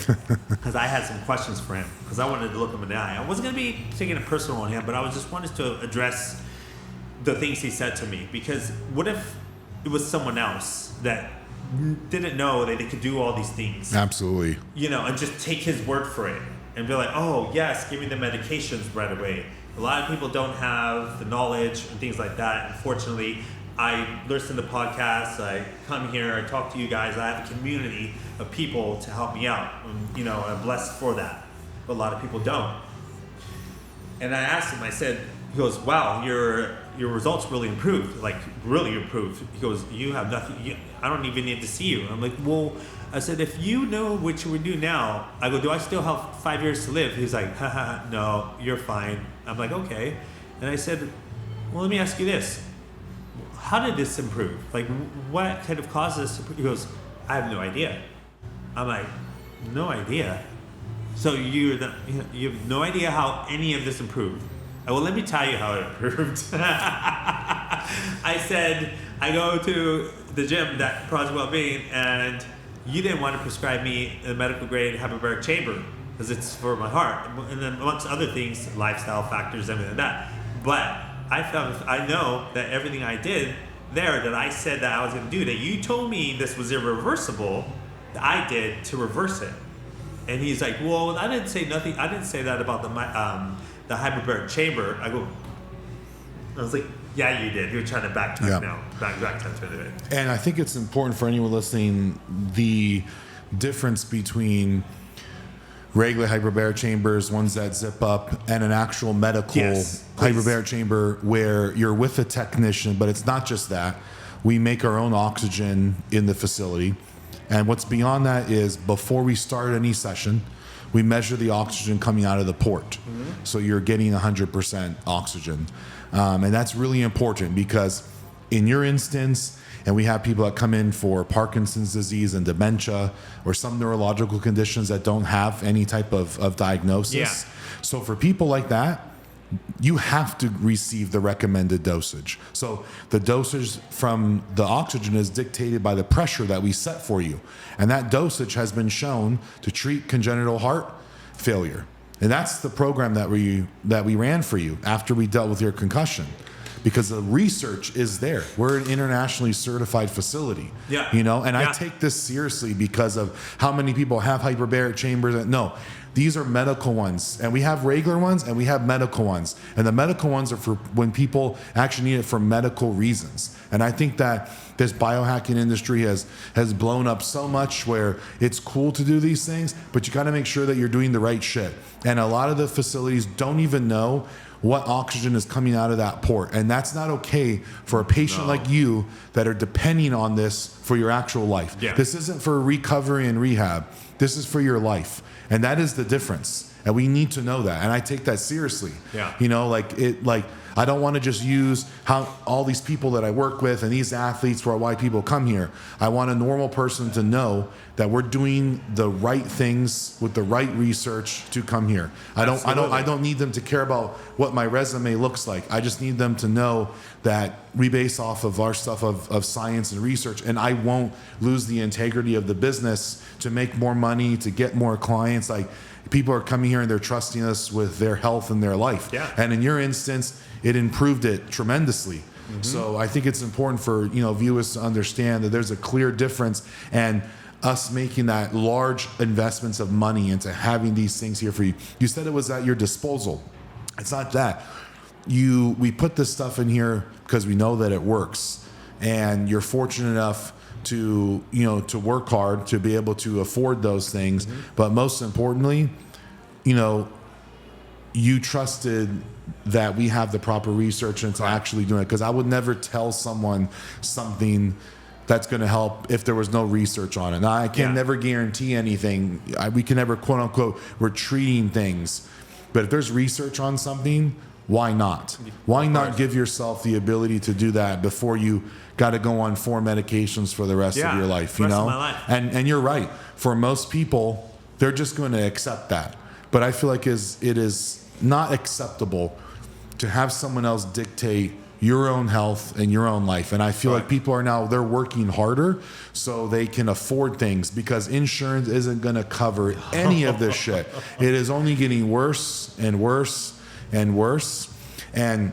Because I had some questions for him. Because I wanted to look him in the eye. I wasn't going to be taking it personal on him, but I was just wanted to address the things he said to me. Because what if it was someone else that didn't know that they could do all these things? Absolutely. And just take his word for it. And be like, oh, yes, give me the medications right away. A lot of people don't have the knowledge and things like that. Unfortunately, I listen to podcasts, I come here, I talk to you guys, I have a community of people to help me out. And, I'm blessed for that. But a lot of people don't. And I asked him, he goes, wow, your results really improved, like really improved. He goes, you have nothing, I don't even need to see you. I'm like, well, I said, if you know what you would do now, I go, do I still have 5 years to live? He's like, haha, no, you're fine. I'm like, okay. And I said, well, let me ask you this. How did this improve? Like, what could have caused this to improve? He goes, I have no idea. I'm like, no idea? So you have no idea how any of this improved? Well, let me tell you how it improved. I said, I go to the gym, that Project WellBeing, and you didn't want to prescribe me a medical grade hyperbaric chamber because it's for my heart, and then amongst other things, lifestyle factors, everything like that. But I know that everything I did there that I said that I was going to do, that you told me this was irreversible, that I did to reverse it. And he's like, well, I didn't say nothing. I didn't say that about the hyperbaric chamber. I was like, yeah, you did. You were trying to backtrack now. Backtrack to it. And I think it's important for anyone listening, the difference between regular hyperbaric chambers, ones that zip up, and an actual medical hyperbaric chamber where you're with a technician, but it's not just that. We make our own oxygen in the facility. And what's beyond that is before we start any session, we measure the oxygen coming out of the port. Mm-hmm. So you're getting 100% oxygen. And that's really important because in your instance, and we have people that come in for Parkinson's disease and dementia or some neurological conditions that don't have any type of diagnosis. Yeah. So for people like that, you have to receive the recommended dosage. So the dosage from the oxygen is dictated by the pressure that we set for you. And that dosage has been shown to treat congenital heart failure. And that's the program that we ran for you after we dealt with your concussion. Because the research is there. We're an internationally certified facility. Yeah. And I take this seriously because of how many people have hyperbaric chambers. No, these are medical ones. And we have regular ones and we have medical ones. And the medical ones are for when people actually need it for medical reasons. And I think that this biohacking industry has blown up so much where it's cool to do these things, but you got to make sure that you're doing the right shit. And a lot of the facilities don't even know what oxygen is coming out of that port. And that's not okay for a patient like you that are depending on this for your actual life. Yeah. This isn't for recovery and rehab. This is for your life. And that is the difference. And we need to know that. And I take that seriously. Yeah. I don't want to just use how all these people that I work with and these athletes for why people come here. I want a normal person to know that we're doing the right things with the right research to come here. I don't need them to care about what my resume looks like. I just need them to know that we base off of our stuff of science and research, and I won't lose the integrity of the business to make more money, to get more clients. Like, people are coming here and they're trusting us with their health and their life. Yeah. And in your instance, it improved it tremendously. Mm-hmm. So I think it's important for viewers to understand that there's a clear difference, and us making that large investments of money into having these things here for you. You said it was at your disposal. It's not that. We put this stuff in here because we know that it works, and you're fortunate enough to, to work hard, to be able to afford those things. But most importantly, you trusted that we have the proper research into actually doing it. Because I would never tell someone something that's going to help if there was no research on it. Now, I can never guarantee anything. We can never, quote unquote, we're treating things. But if there's research on something, why not? Why not give yourself the ability to do that before you got to go on 4 medications for the rest of your life, rest of my life. And you're right. For most people, they're just going to accept that. But I feel like it is not acceptable to have someone else dictate your own health and your own life. And I feel like people are now, they're working harder so they can afford things, because insurance isn't going to cover any of this shit. It is only getting worse and worse and worse. And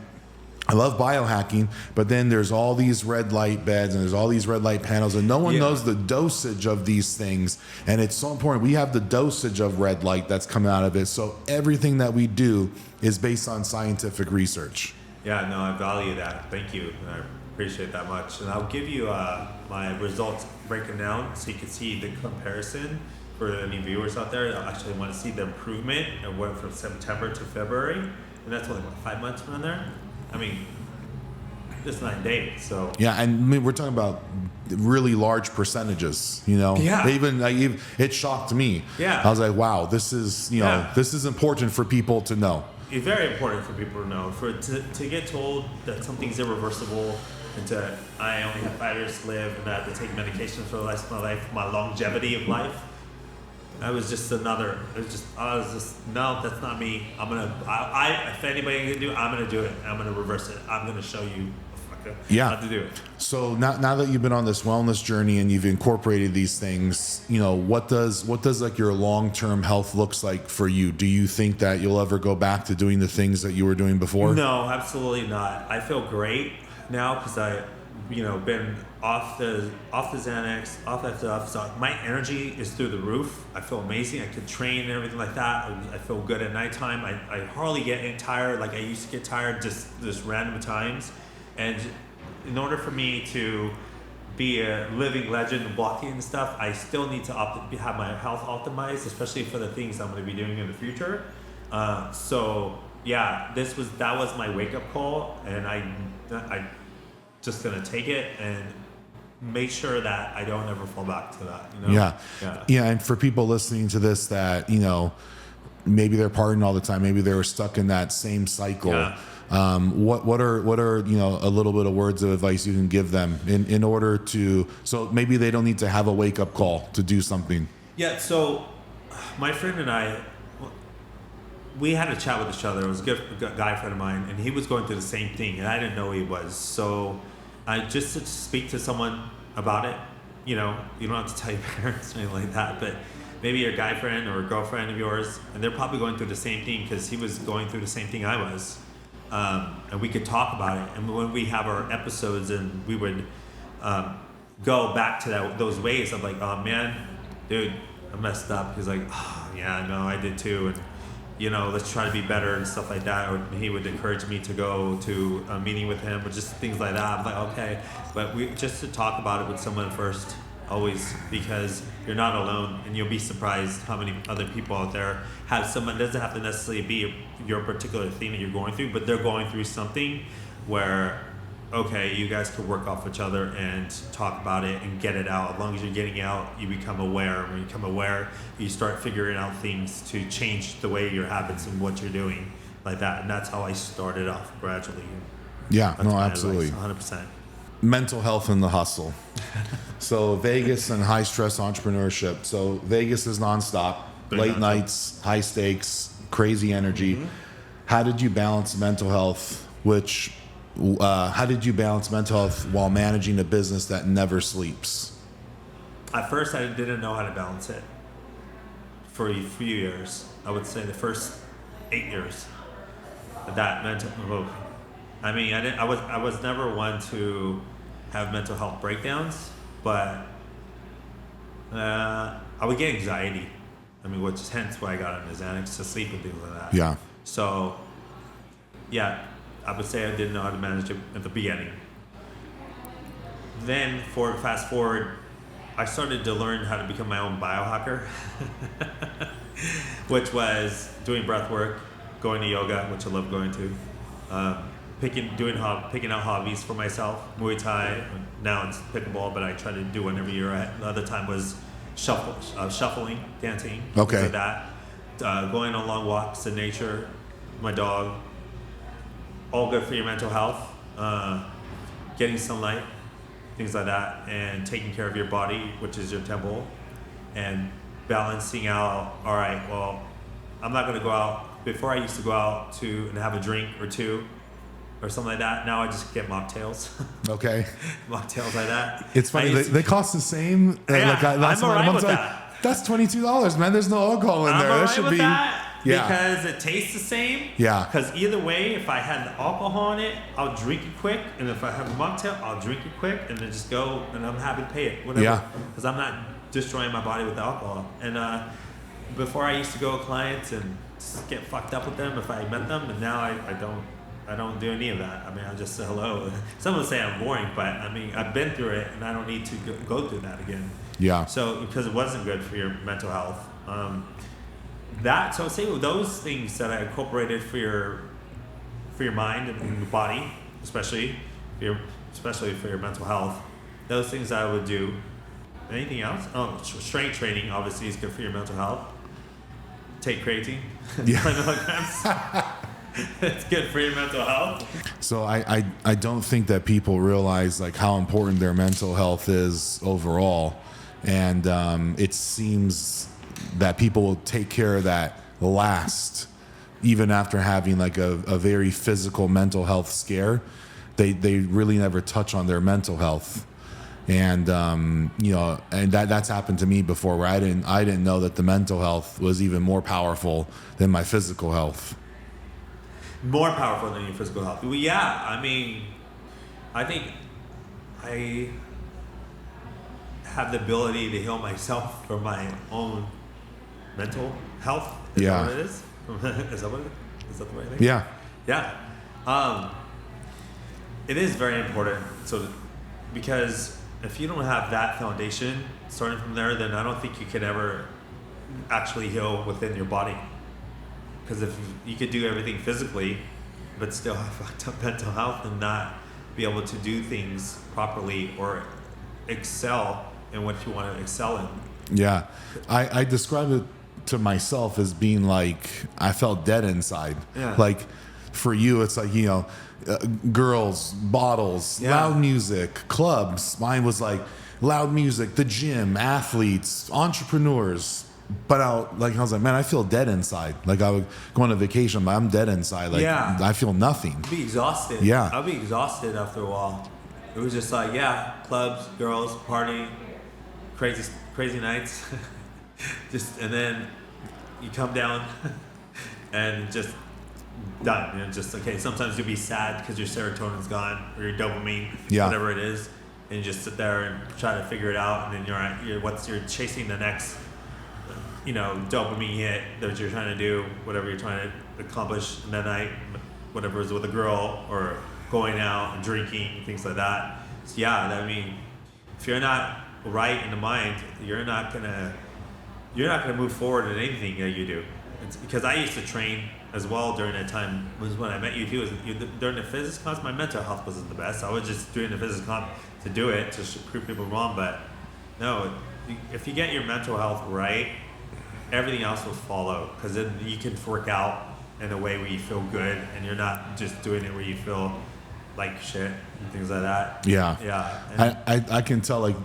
I love biohacking, but then there's all these red light beds and there's all these red light panels, and no one knows the dosage of these things. And it's so important. We have the dosage of red light that's coming out of it. So everything that we do is based on scientific research. Yeah, no, I value that. Thank you. I appreciate that much. And I'll give you my results breaking down so you can see the comparison for any viewers out there that actually want to see the improvement. It went from September to February, and that's only, 5 months from there? I mean, just 9 days. So yeah, and we're talking about really large percentages. Yeah. It shocked me. Yeah. I was like, wow, this is this is important for people to know. It's very important for people to know. To get told that something's irreversible, and I only have 5 years to live, and I have to take medications for the rest of my life, my longevity of life. I was just no, that's not me. If anybody can do it, I'm gonna do it. I'm gonna reverse it. I'm gonna show you how to do it. So now that you've been on this wellness journey and you've incorporated these things, what does like your long-term health looks like for you? Do you think that you'll ever go back to doing the things that you were doing before? No, absolutely not. I feel great now because I been off the Xanax, off that stuff. So my energy is through the roof. I feel amazing. I can train and everything like that. I feel good at nighttime. I hardly get tired like I used to get tired just random times. And in order for me to be a living legend walking and stuff, I still need to have my health optimized, especially for the things I'm going to be doing in the future. So yeah, that was my wake up call, and I just gonna take it and make sure that I don't ever fall back to that. Yeah. And for people listening to this that maybe they're partying all the time, maybe they were stuck in that same cycle. What are a little bit of words of advice you can give them in order to, so maybe they don't need to have a wake up call to do something? Yeah. So my friend and I, we had a chat with each other. It was a good guy friend of mine, and he was going through the same thing, and I didn't know he was. So I just to speak to someone about it. You don't have to tell your parents or anything like that, but maybe your guy friend or a girlfriend of yours, and they're probably going through the same thing because he was going through the same thing I was. And we could talk about it. And when we have our episodes, and we would go back to those ways of like, oh man, dude, I messed up. He's like, oh yeah, no, I did too. And let's try to be better and stuff like that. Or he would encourage me to go to a meeting with him, or just things like that. I'm like, okay, but we just to talk about it with someone first, always, because you're not alone, and you'll be surprised how many other people out there have someone. It doesn't have to necessarily be your particular thing that you're going through, but they're going through something where, okay, you guys could work off each other and talk about it and get it out. As long as you're getting out, you become aware. When you become aware, you start figuring out things to change the way your habits and what you're doing like that. And that's how I started off gradually. Yeah, no, absolutely. 100%. Mental health and the hustle. So Vegas and high stress entrepreneurship. So Vegas is nonstop, late nights, high stakes, crazy energy. Mm-hmm. How did you balance mental health, how did you balance mental health while managing a business that never sleeps? At first, I didn't know how to balance it for a few years. I would say the first 8 years. That mental. I mean, I was never one to have mental health breakdowns, but I would get anxiety. I mean, which is hence why I got into Xanax to sleep and things like that. Yeah. So, yeah. I would say I didn't know how to manage it at the beginning. then fast forward, I started to learn how to become my own biohacker, which was doing breath work, going to yoga, which I love going to, picking out hobbies for myself. Muay Thai, now it's pickleball, but I try to do one every year. The other time was shuffling, dancing, Okay. things like that. Going on long walks in nature, my dog. All good for your mental health. Getting sunlight, things like that, and taking care of your body, which is your temple, and balancing out. All right, well, I'm not going to go out. Before I used to go out and have a drink or two or something like that. Now I just get mocktails. Okay. Mocktails like that. It's funny. They cost the same. Yeah, last I'm all right month, with like, that. That's $22, man. There's no alcohol in there. I'm That alright should with be. that Yeah. because it tastes the same. Yeah. Because either way, if I had the alcohol in it, I'll drink it quick, and if I have a mocktail, I'll drink it quick, and then just go, and I'm happy to pay it, whatever. Yeah. Because I'm not destroying my body with alcohol. And before I used to go with clients and just get fucked up with them if I met them, and now I don't. I don't do any of that. I mean, I just say hello. Some would say I'm boring, but I mean, I've been through it, and I don't need to go through that again. Yeah. So because it wasn't good for your mental health. So say those things that I incorporated for your mind and your body, especially for your mental health. Those things I would do. Anything else? Oh, strength training obviously is good for your mental health. Take creatine. Yeah. 10 milligrams. It's good for your mental health. So I don't think that people realize like how important their mental health is overall, and it seems that people will take care of that last, even after having like a very physical mental health scare. They really never touch on their mental health, and and that's happened to me before, where I didn't know that the mental health was even more powerful than my physical health. More powerful than your physical health. Well, yeah, I mean, I think I have the ability to heal myself from my own mental health. Is Yeah. that what it is? Is that what it is? Is that the right thing? Yeah. Yeah. It is very important. So, because if you don't have that foundation, starting from there, then I don't think you could ever actually heal within your body. Because if you could do everything physically, but still have fucked up mental health and not be able to do things properly or excel in what you want to excel in. Yeah. I describe it to myself as being like I felt dead inside. Yeah. Like for you, it's like, girls, bottles, Yeah. loud music, clubs. Mine was like loud music, the gym, athletes, entrepreneurs. But I was like, man, I feel dead inside. Like I would go on a vacation, but I'm dead inside. Like Yeah. I feel nothing. I'd be exhausted. Yeah. I'd be exhausted after a while. It was just like, yeah, clubs, girls, partying, crazy nights. And then you come down and just done. Just okay. Sometimes you'll be sad because your serotonin's gone or your dopamine, Yeah. whatever it is, and you just sit there and try to figure it out. And then you're chasing the next, dopamine hit that you're trying to do, whatever you're trying to accomplish in that night, whatever is with a girl or going out and drinking, things like that. So yeah, I mean, if you're not right in the mind, you're not gonna move forward in anything that you do. It's because I used to train as well during that time. Was when I met you too. During the physics class, my mental health wasn't the best. I was just doing the physics class to do it to prove people wrong. But no, if you get your mental health right, everything else will follow. Because then you can work out in a way where you feel good, and you're not just doing it where you feel like shit and things like that. Yeah. Yeah. And I can tell, like,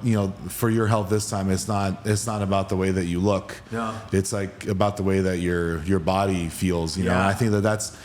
for your health this time, it's not about the way that you look. No. It's like about the way that your body feels, And Yeah. I think that's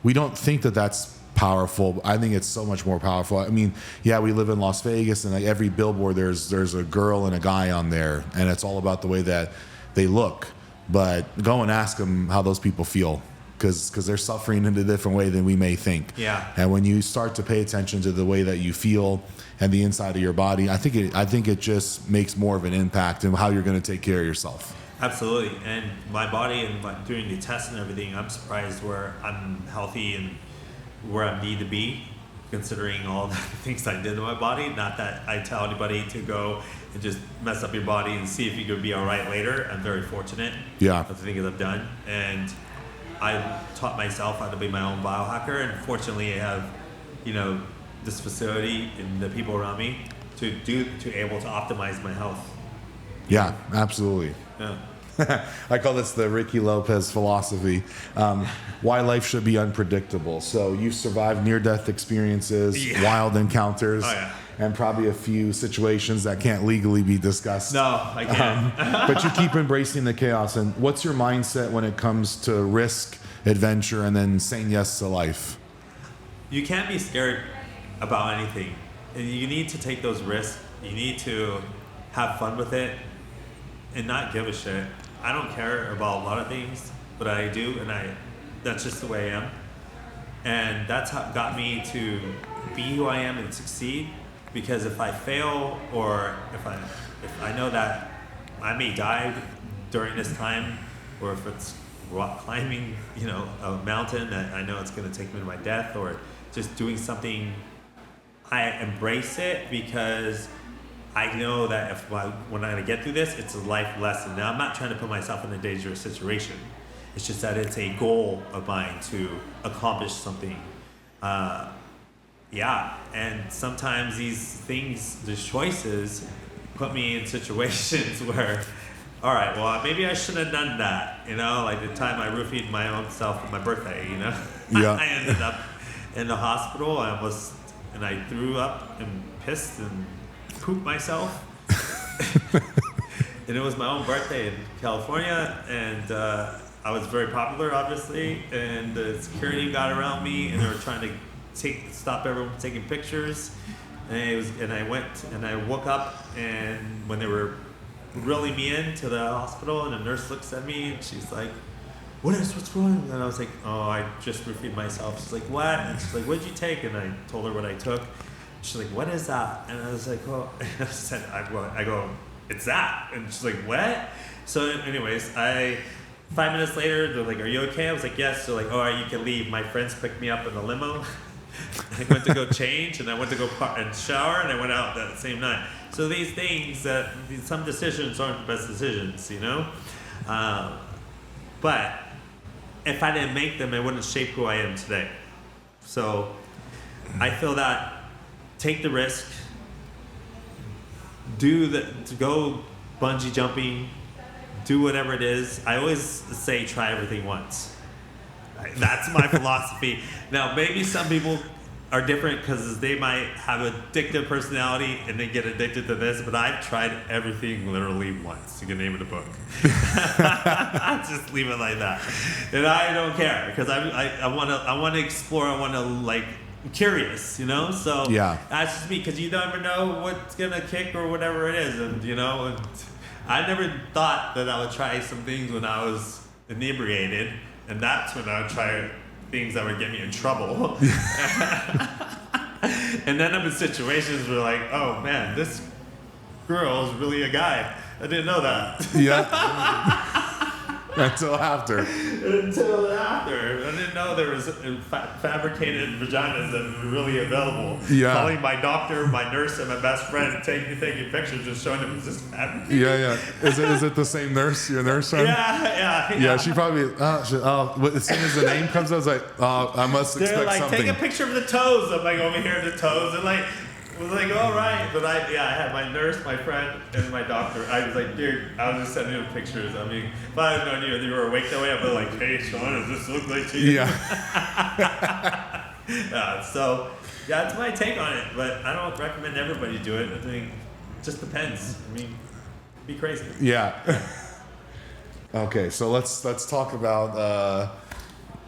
we don't think that that's powerful. I think it's so much more powerful. I mean, yeah, we live in Las Vegas, and like every billboard there's a girl and a guy on there, and it's all about the way that they look. But go and ask them how those people feel. Because they're suffering in a different way than we may think. Yeah. And when you start to pay attention to the way that you feel and the inside of your body, I think it just makes more of an impact in how you're going to take care of yourself. Absolutely. And my body and doing the tests and everything, I'm surprised where I'm healthy and where I need to be. considering all the things I did to my body. Not that I tell anybody to go and just mess up your body and see if you could be all right later. I'm very fortunate of the things I've done. And I taught myself how to be my own biohacker. And fortunately, I have, this facility and the people around me to able to optimize my health. Yeah, absolutely. Yeah. I call this the Ricky Lopez philosophy. Why life should be unpredictable. So you've survived near-death experiences, wild encounters, and probably a few situations that can't legally be discussed. No, I can't. But you keep embracing the chaos. And what's your mindset when it comes to risk, adventure, and then saying yes to life? You can't be scared about anything. You need to take those risks. You need to have fun with it and not give a shit. I don't care about a lot of things, but I do, and that's just the way I am. And that's how got me to be who I am and succeed. Because if I fail, or if I know that I may die during this time, or if it's rock climbing, a mountain that I know it's going to take me to my death, or just doing something, I embrace it because I know that when I get through this, it's a life lesson. Now, I'm not trying to put myself in a dangerous situation. It's just that it's a goal of mine to accomplish something. And sometimes these choices put me in situations where, all right, well, maybe I should have done that. Like the time I roofied my own self for my birthday, Yeah. I ended up in the hospital. And I threw up and pissed and pooped myself. And it was my own birthday in California, and I was very popular, obviously, and the security got around me, and they were trying to stop everyone from taking pictures. And I went and I woke up, and when they were reeling me into the hospital, and the nurse looks at me and she's like, what's wrong? And I was like, oh, I just roofied myself. She's like, what? And she's like, what'd you take? And I told her what I took. She's like, what is that? And I was like, oh, I go, it's that. And she's like, what? So anyways, 5 minutes later, they're like, are you okay? I was like, yes. They're like, all right, you can leave. My friends picked me up in a limo. I went to go change, and I went to go and shower, and I went out that same night. So these things, some decisions aren't the best decisions, but if I didn't make them, it wouldn't shape who I am today. So I feel that take the risk, to go bungee jumping, do whatever it is. I always say try everything once. That's my philosophy. Now, maybe some people are different because they might have an addictive personality and they get addicted to this, but I've tried everything literally once. You can name it a book. Just leave it like that. And I don't care because I want to explore. I want to I'm curious, So that's just me, because you never know what's gonna kick or whatever it is, and and I never thought that I would try some things when I was inebriated. And that's when I would try things that would get me in trouble. And then I'm in situations where oh man, this girl is really a guy. I didn't know that. Yeah. Until after. I didn't know there was fabricated vaginas that were really available. Yeah. Calling my doctor, my nurse, and my best friend, taking pictures, just showing them it's just fabricated. Yeah. Is it the same nurse? Your nurse friend? Yeah. She probably. As soon as the name comes, I was like, I must expect something. They're take a picture of the toes. I'm over here at the toes, and was all right, but I had my nurse, my friend, and my doctor. I was like, dude, I was just sending you pictures. I mean, if I had known you were awake that way, I'd be like, hey, Sean, does this look like you? Yeah. So that's my take on it, but I don't recommend everybody do it. I think it just depends. I mean, be crazy. Yeah. Okay, so let's talk about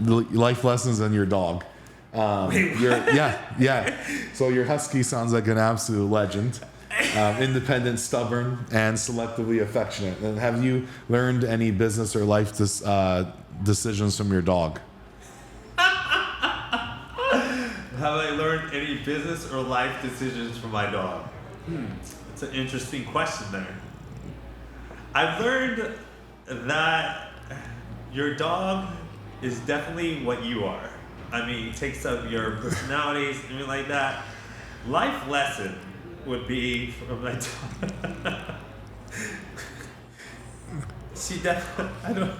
life lessons and your dog. So your husky sounds like an absolute legend. Independent, stubborn, and selectively affectionate. And have you learned any business or life decisions from your dog? Have I learned any business or life decisions from my dog? It's an interesting question there. I've learned that your dog is definitely what you are. I mean, takes up your personalities, and like that. Life lesson would be from my dog. She definitely, I don't.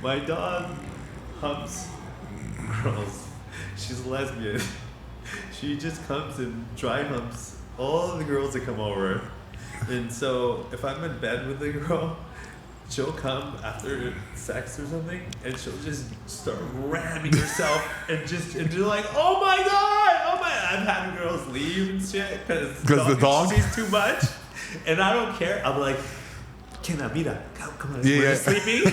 My dog humps girls. She's a lesbian. She just comes and dry humps all the girls that come over. And so if I'm in bed with the girl, she'll come after sex or something, and she'll just start ramming herself and do like, oh my god, oh my! I've had girls leave and shit because the dog sees too much, and I don't care. I'm like, Kenna, mira, come on, we're sleeping.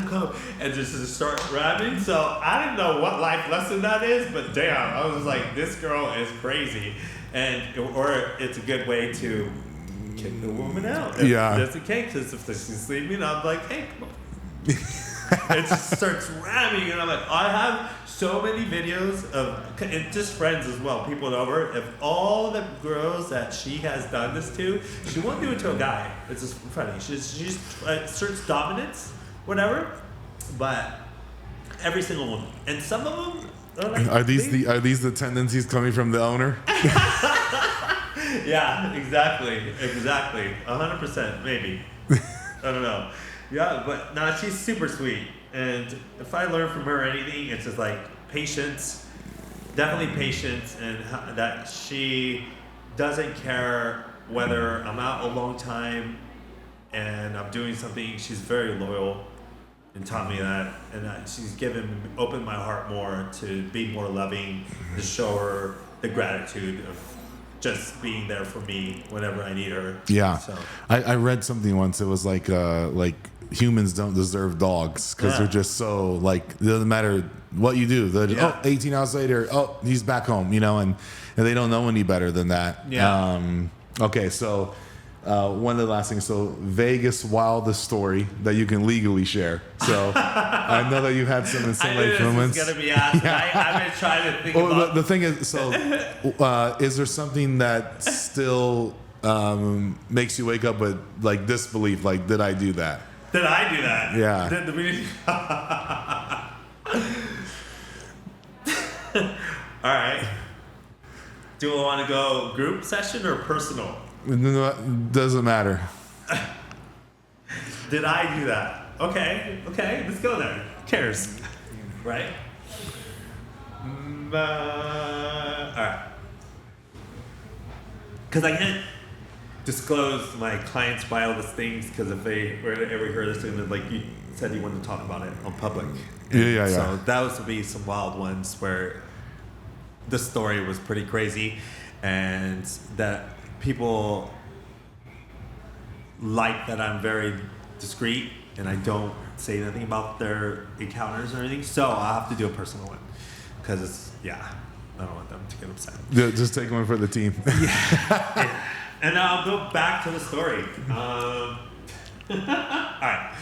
Come, and just start ramming. So I didn't know what life lesson that is, but damn, I was like, this girl is crazy, or it's a good way to kick the woman out. That's the case. Because if she's sleeping, I'm like, hey, come on. It just starts ramming, and I'm like, I have so many videos of, and just friends as well, people over. If all the girls that she has done this to, she won't do it to a guy. It's just funny. She asserts dominance, whatever. But every single woman, and some of them are these the tendencies coming from the owner? Yeah, exactly, 100%, maybe. I don't know. Yeah, but no, she's super sweet, and if I learn from her anything, it's just like patience, definitely patience, and that she doesn't care whether I'm out a long time and I'm doing something. She's very loyal, and taught me that, and she's opened my heart more to be more loving, to show her the gratitude of just being there for me whenever I need her. Yeah. So I read something once. It was like humans don't deserve dogs because they're just so like, it doesn't matter what you do. 18 hours later, he's back home, and they don't know any better than that. Yeah. Okay, so one of the last things. So Vegas wildest story that you can legally share. So I know that you've had some insane life moments. This is gonna be asked. I've been trying to think about. The thing is, so is there something that still makes you wake up with like disbelief? Like, did I do that? Did I do that? Yeah. All right. Do I want to go group session or personal? Doesn't matter. Did I do that? Okay, let's go there. Who cares? Right? All right. Because I can't disclose my clients' wildest things, because if they were to ever hear this, and like you said, you wanted to talk about it on public. Yeah. So that would be some wild ones where the story was pretty crazy, and that people like that I'm very discreet and I don't say anything about their encounters or anything. So I'll have to do a personal one, because I don't want them to get upset. Yeah, just take one for the team. Yeah. And I'll go back to the story. All right.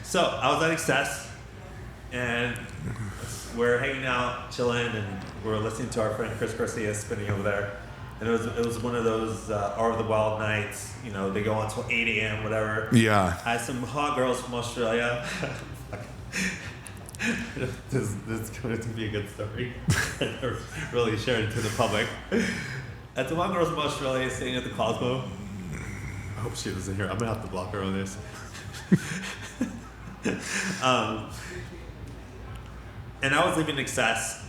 So I was at Excess, and we're hanging out, chilling, and we're listening to our friend Chris Garcia spinning over there. And it was one of those Are of the Wild nights. They go until 8 a.m., whatever. Yeah. I had some hot girls from Australia. This is going to be a good story. Really share it to the public. I had some hot girls from Australia staying at the Cosmo. I hope she doesn't hear. I'm going to have to block her on this. And I was leaving Excess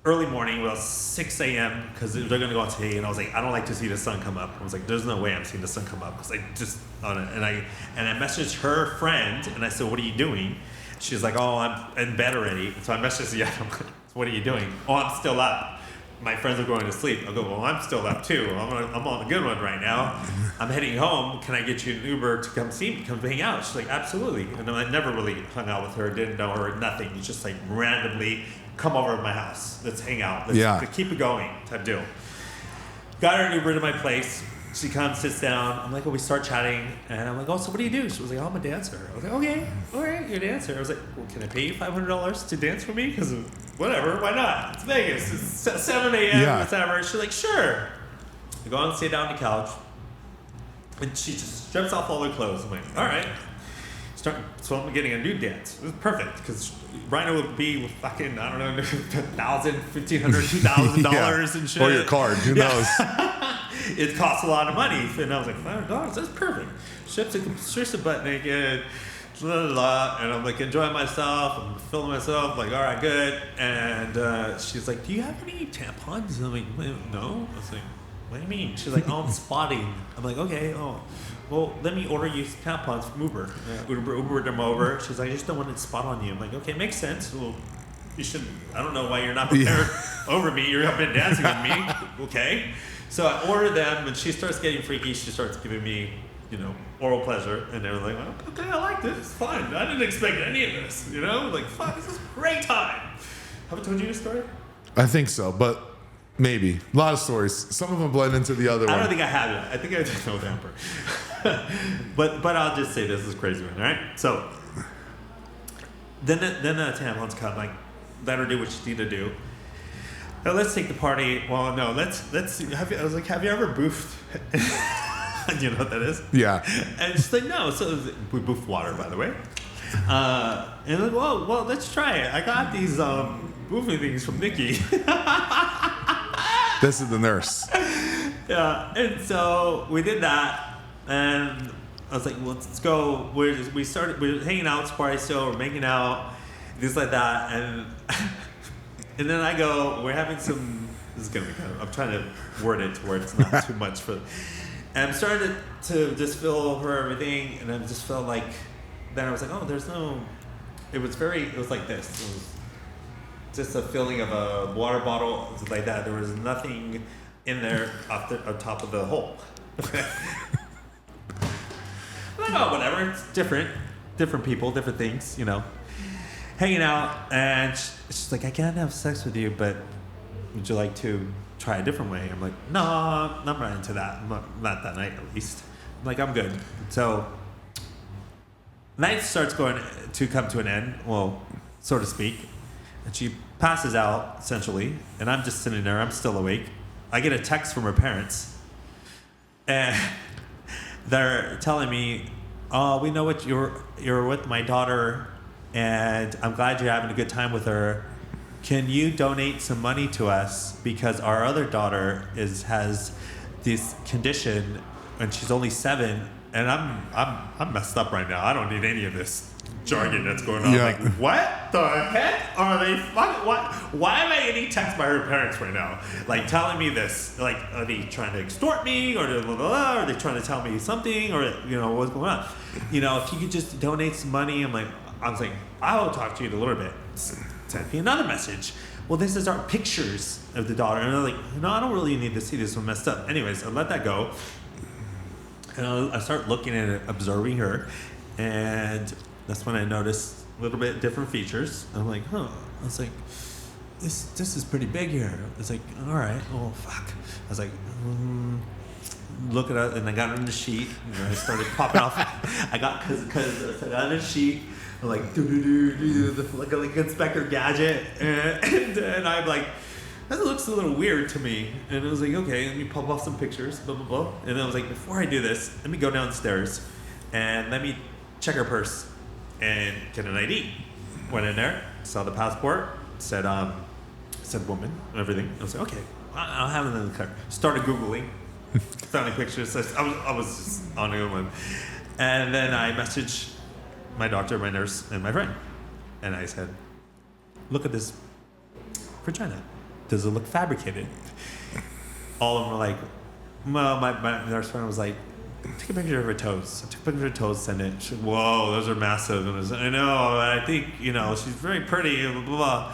early morning, about 6 a.m., because they're going to go out today, and I was like, I don't like to see the sun come up. I was like, there's no way I'm seeing the sun come up, because I just on it. And I messaged her friend, and I said, what are you doing? She's like, oh, I'm in bed already. So I messaged her, so what are you doing? Oh, I'm still up. My friends are going to sleep. I'll go, well, I'm still up too. I'm on a good one right now. I'm heading home. Can I get you an Uber to come see me, come hang out? She's like, absolutely. And I never really hung out with her, didn't know her, nothing. It's just like randomly, come over to my house. Let's hang out. Let's keep it going type deal. Got her an Uber to my place. She comes, sits down. I'm like, we start chatting. And I'm like, oh, so what do you do? She was like, oh, I'm a dancer. I was like, okay, all right, you're a dancer. I was like, well, can I pay you $500 to dance for me? Because whatever, why not? It's Vegas. It's 7 a.m., whatever. She's like, sure. I go and sit down on the couch. And she just strips off all her clothes. I'm like, all right. So I'm getting a nude dance. It was perfect because Rhino would be fucking, I don't know, $1,000, $1,500, $2,000 and shit. Or your card, who knows? It costs a lot of money. And I was like, $500, that's perfect. Strips a butt naked, blah, blah, blah. And I'm like enjoying myself. I'm filming myself, like, all right, good. And she's like, do you have any tampons? And I'm like, no. I was like, what do you mean? She's like, oh, I'm spotting. I'm like, okay, well, let me order you tampons from Uber. Ubered them over. She's like, I just don't want to spot on you. I'm like, okay, makes sense. Well, you should. I don't know why you're not prepared over me. You've been dancing with me. Okay. So I order them, and she starts getting freaky. She starts giving me, oral pleasure. And they were like, well, okay, I like this. It's fine. I didn't expect any of this. Like, fuck, this is a great time. Have I told you this story? I think so, but maybe. A lot of stories. Some of them blend into the other one. I don't think I have it. I think I just know Damper. but I'll just say this is crazy one, all right? So then the tampons come, like, let her do what she need to do. Now let's take the party. Well, no, let's see. I was like, have you ever boofed? You know what that is? Yeah. And she's like, no. So we boofed water, by the way. And like, well, let's try it. I got these boofing things from Nikki. This is the nurse. Yeah, and so we did that, and I was like, well, let's go. We're hanging out, Sparty still, we're making out, things like that, and and then I go, we're having some. This is gonna be kind of. I'm trying to word it to where it's not too much for. And I'm starting to just feel her everything, and I just felt like. Then I was like, oh, there's no. It was like this. It was just a feeling of a water bottle, like that. There was nothing in there on top of the hole. I'm like, oh, whatever. It's different people, different things, Hanging out, and she's like, I can't have sex with you, but would you like to try a different way? I'm like, no, I'm not into that. Not that night, at least. I'm like, I'm good. So night starts going to come to an end, well, so to speak. And she passes out, essentially, and I'm just sitting there. I'm still awake. I get a text from her parents, and they're telling me, "Oh, we know what you're with my daughter, and I'm glad you're having a good time with her. Can you donate some money to us because our other daughter has this condition, and she's only 7, and I'm messed up right now. I don't need any of this jargon that's going on. Yeah. Like, what the heck are they fucking? Why am I getting text by her parents right now? Like, telling me this? Like, are they trying to extort me, or blah, blah, blah, are they trying to tell me something, or what's going on? If you could just donate some money, I was like, I will talk to you in a little bit. Send me another message. Well, this is our pictures of the daughter, and I'm like, no, I don't really need to see this one messed up. Anyways, I let that go, and I start looking at it, observing her, and that's when I noticed a little bit different features. I'm like, huh. I was like, this is pretty big here. It's like, all right, oh fuck. I was like, look it up, and I got on the sheet, and I started popping off. I got because I got on the sheet. I'm like, like Inspector Gadget, and I'm like, that looks a little weird to me. And I was like, okay, let me pop off some pictures, blah blah blah. And I was like, before I do this, let me go downstairs and let me check her purse and get an ID. Went in there, saw the passport, said woman, and everything. I was like, okay, I'll have it in the car. Started Googling, found pictures. I was just on a good one. And then I messaged my doctor, my nurse, and my friend. And I said, look at this vagina. Does it look fabricated? All of them were like, well, my nurse friend was like, take a picture of her toes. I took a picture of her toes, send it. She said, whoa, those are massive. And I was like, I know, I think, she's very pretty, blah, blah, blah.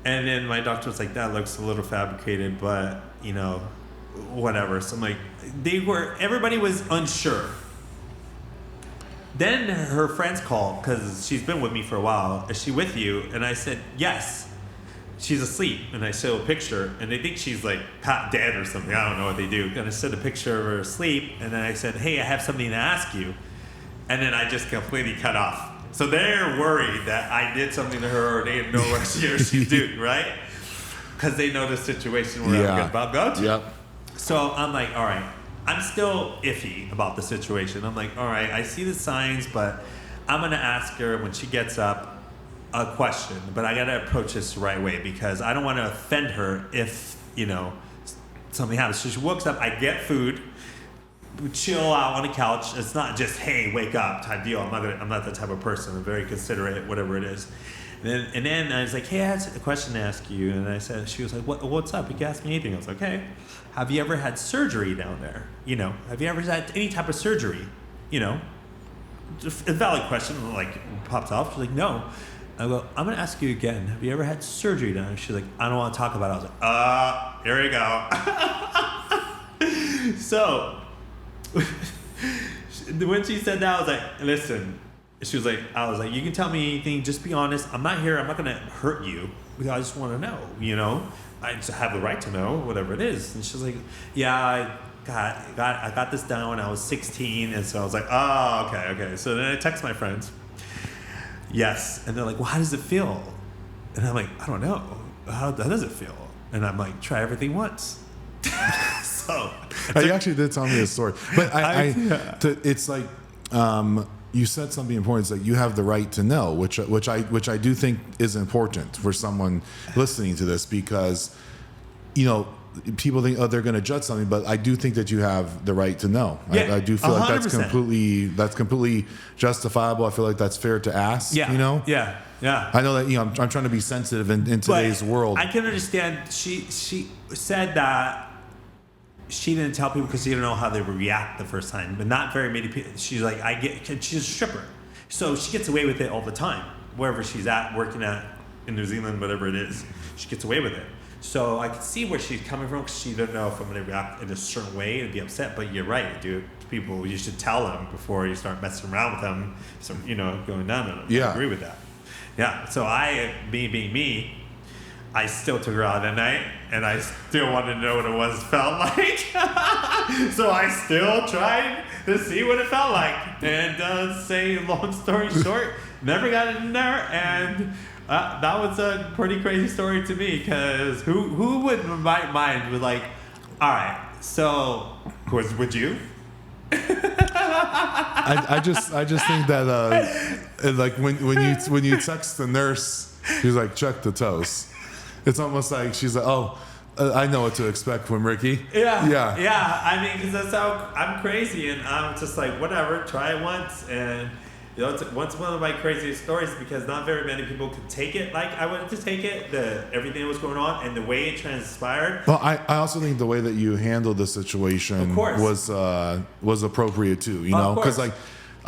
And then my doctor was like, that looks a little fabricated, but, whatever. So I'm like, everybody was unsure. Then her friends called, because she's been with me for a while. Is she with you? And I said, yes. She's asleep. And I show a picture, and they think she's like dead or something. I don't know what they do. And I sent a picture of her asleep, and then I said, hey, I have something to ask you. And then I just completely cut off. So they're worried that I did something to her, or they didn't know what she's doing, right? Because they know the situation where I'm about to go to. Yep. So I'm like, all right, I'm still iffy about the situation. I'm like, all right, I see the signs, but I'm gonna ask her when she gets up a question, but I gotta approach this the right way because I don't want to offend her if something happens. So she wakes up, I get food, we chill out on the couch. It's not just hey, wake up type deal. I'm not that type of person. I'm very considerate, whatever it is. And then I was like, hey, I had a question to ask you. And I said, she was like, what's up? You can ask me anything. I was like, okay. Have you ever had surgery down there? Have you ever had any type of surgery? Just a valid question, like, pops off. She's like, no. I go, I'm going to ask you again. Have you ever had surgery down there? She's like, I don't want to talk about it. I was like, here we go. So, when she said that, I was like, listen. She was like, you can tell me anything, just be honest. I'm not going to hurt you because I just want to know, I just have the right to know whatever it is. And she was like, yeah, I got this down when I was 16. And so I was like, oh, okay. So then I text my friends. Yes. And they're like, well, how does it feel? And I'm like, I don't know. How does it feel? And I'm like, try everything once. So. You actually did tell me a story. But it's like, you said something important. It's like you have the right to know, which I do think is important for someone listening to this because, people think they're going to judge something, but I do think that you have the right to know. Yeah, I do feel 100%. like that's completely justifiable. I feel like that's fair to ask. Yeah. Yeah. I know that I'm trying to be sensitive in today's world. I can understand. She said that. She didn't tell people because she didn't know how they would react the first time. But not very many people. She's like, she's a stripper. So she gets away with it all the time. Wherever she's at, working at, in New Zealand, whatever it is, she gets away with it. So I can see where she's coming from because she doesn't know if I'm going to react in a certain way and be upset. But you're right, dude. People, you should tell them before you start messing around with them. So, going down on them. Yeah. I agree with that. Yeah. So being me, I still took her out that night, and I still wanted to know what it felt like. So I still tried to see what it felt like. And say long story short, never got in there, and that was a pretty crazy story to me. Because who would in my mind was like, all right, so would you? I just think that like when you text the nurse, she's like, check the toes. It's almost like she's like, oh, I know what to expect from Ricky. Yeah. I mean, because that's how I'm crazy, and I'm just like, whatever, try it once. And it's one of my craziest stories because not very many people could take it like I wanted to take it. Everything that was going on and the way it transpired. Well, I also think the way that you handled the situation was appropriate too. Because like.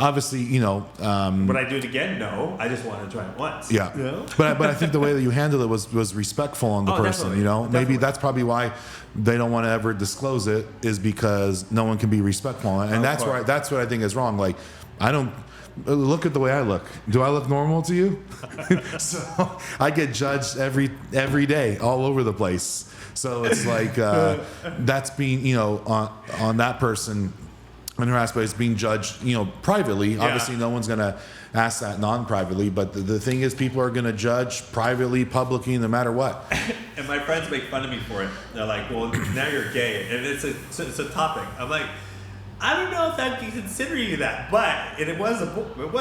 Obviously, Would I do it again? No. I just wanted to try it once. Yeah. But I think the way that you handled it was respectful on the person. Definitely. Maybe that's probably why they don't want to ever disclose it is because no one can be respectful, and that's what I think is wrong. Like, I don't look at the way I look. Do I look normal to you? So I get judged every day, all over the place. So it's like that's being on that person. And her aspect is being judged, privately. Yeah. Obviously, no one's going to ask that non-privately. But the thing is, people are going to judge privately, publicly, no matter what. And my friends make fun of me for it. They're like, well, now you're gay. And it's a topic. I'm like, I don't know if I'd consider you that. But it was a boy. It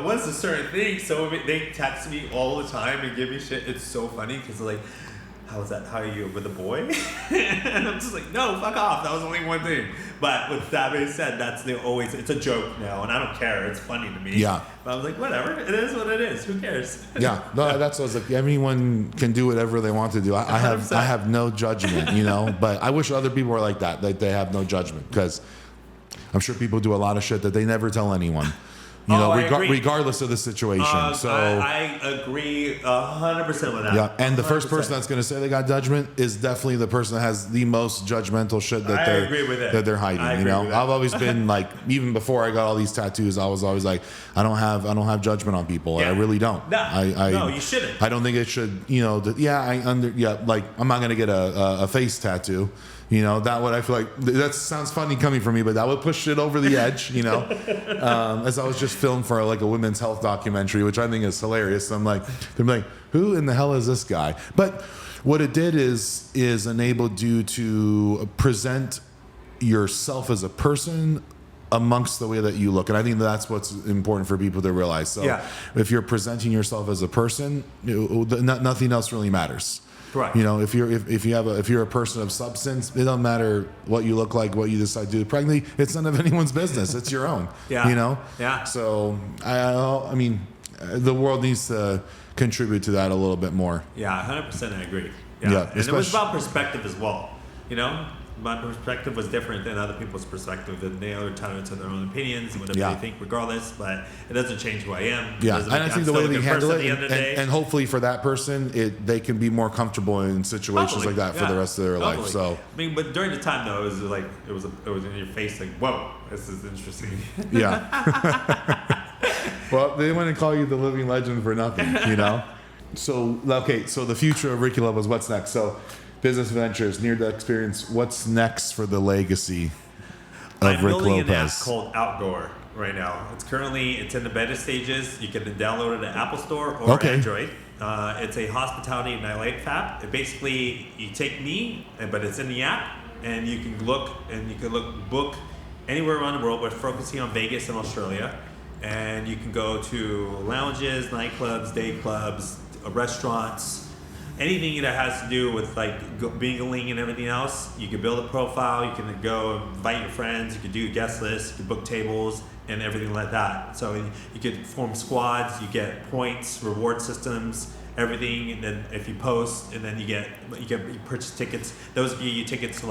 was a certain thing. So they text me all the time and give me shit. It's so funny because they're like, how's that? How are you with a boy? And I'm just like, no, fuck off. That was only one thing. But with that being said, it's a joke now, and I don't care. It's funny to me. Yeah. But I was like, whatever. It is what it is. Who cares? Yeah. No, that's what I was like. Everyone can do whatever they want to do. I have no judgment, But I wish other people were like that they have no judgment, because I'm sure people do a lot of shit that they never tell anyone. Regardless of the situation. I agree 100% with that. Yeah, and the first person that's going to say they got judgment is definitely the person that has the most judgmental shit that they're hiding. I've always been like, even before I got all these tattoos, I was always like, I don't have judgment on people. Yeah. I really don't. No, you shouldn't. I don't think it should. Like I'm not going to get a face tattoo. That would, I feel like, that sounds funny coming from me, but that would push it over the edge, as I was just filmed for like a women's health documentary, which I think is hilarious. I'm like, they're like, who in the hell is this guy? But what it did is enabled you to present yourself as a person amongst the way that you look. And I think that's what's important for people to realize. So if you're presenting yourself as a person, nothing else really matters. Correct. You know, if you're a person of substance, it doesn't matter what you look like, what you decide to do. Practically, it's none of anyone's business. It's your own. You know. So I mean, the world needs to contribute to that a little bit more. 100%. I agree. And it was about perspective as well. You know, my perspective was different than other people's perspective, and they are entitled to their own opinions, whatever they think, regardless. But it doesn't change who I am. And I think the way they handle it, and hopefully for that person, they can be more comfortable in situations like that for the rest of their life. So I mean, but during the time though, it was like it was in your face, like, whoa, this is interesting. Well, they want to call you the living legend for nothing, you know. So the future of Ricky Lopez, what's next? So business ventures, near-death experience. What's next for the legacy of Rick Lopez? I'm building an app called Outdoor right now. It's in the beta stages. You can download it at Apple Store or Android. It's a hospitality and nightlife app. It basically, you take me, but it's in the app, and you can book anywhere around the world. We're focusing on Vegas and Australia, and you can go to lounges, nightclubs, day clubs, restaurants. Anything that has to do with like mingling and everything else, you can build a profile, you can go invite your friends, you can do guest lists, you can book tables and everything like that. So you could form squads, you get points, reward systems, everything, and then if you post, and then you purchase tickets. Those give you tickets to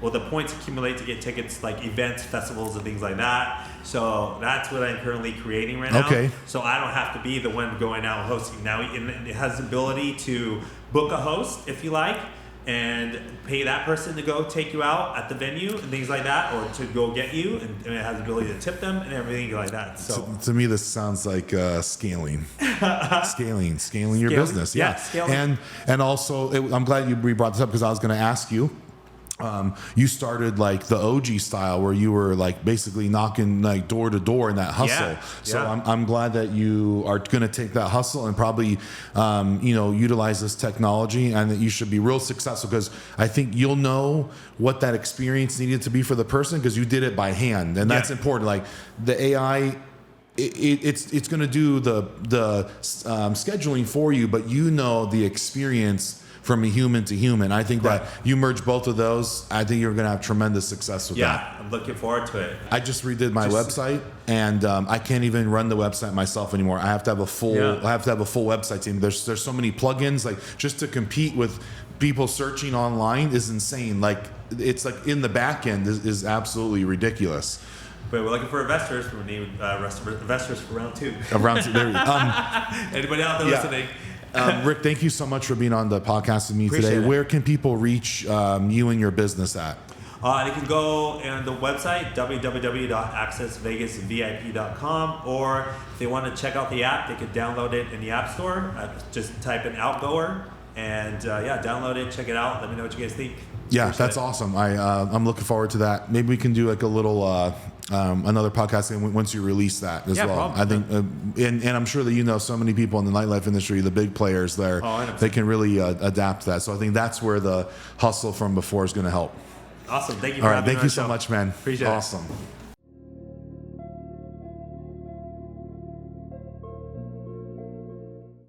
the points accumulate to get tickets like events, festivals, and things like that. So that's what I'm currently creating right now. So I don't have to be the one going out and hosting. Now it has the ability to book a host if you like, and pay that person to go take you out at the venue and things like that, or to go get you, and it has the ability to tip them and everything like that. So to me, this sounds like scaling your business. Scaling. And also, I'm glad you brought this up because I was going to ask you. You started like the OG style where you were like basically knocking like door to door in that hustle. So I'm glad that you are going to take that hustle and probably, utilize this technology, and that you should be real successful, because I think you'll know what that experience needed to be for the person because you did it by hand. And that's important. Like the AI, it's going to do the scheduling for you, but you know the experience from a human to human. I think that you merge both of those, I think you're going to have tremendous success with that. Yeah, I'm looking forward to it. I just redid my website, and I can't even run the website myself anymore. I have to have a full website team. There's so many plugins, like just to compete with people searching online is insane. Like it's like in the back end is absolutely ridiculous. But we're looking for investors. We need investors for round two. Anybody out there listening? Rick, thank you so much for being on the podcast with me today. Where can people reach you and your business at? They can go on the website, www.accessvegasvip.com, or if they want to check out the app, they could download it in the App Store. Just type in Outgoer, and download it, check it out. Let me know what you guys think. Yeah, that's awesome. I'm looking forward to that. Maybe we can do like a little another podcast once you release that as well. Problem. I think, and I'm sure that so many people in the nightlife industry, the big players there, they can really adapt to that. So I think that's where the hustle from before is going to help. Awesome. Thank you. All right. Thank you so much, man. Appreciate it. Awesome.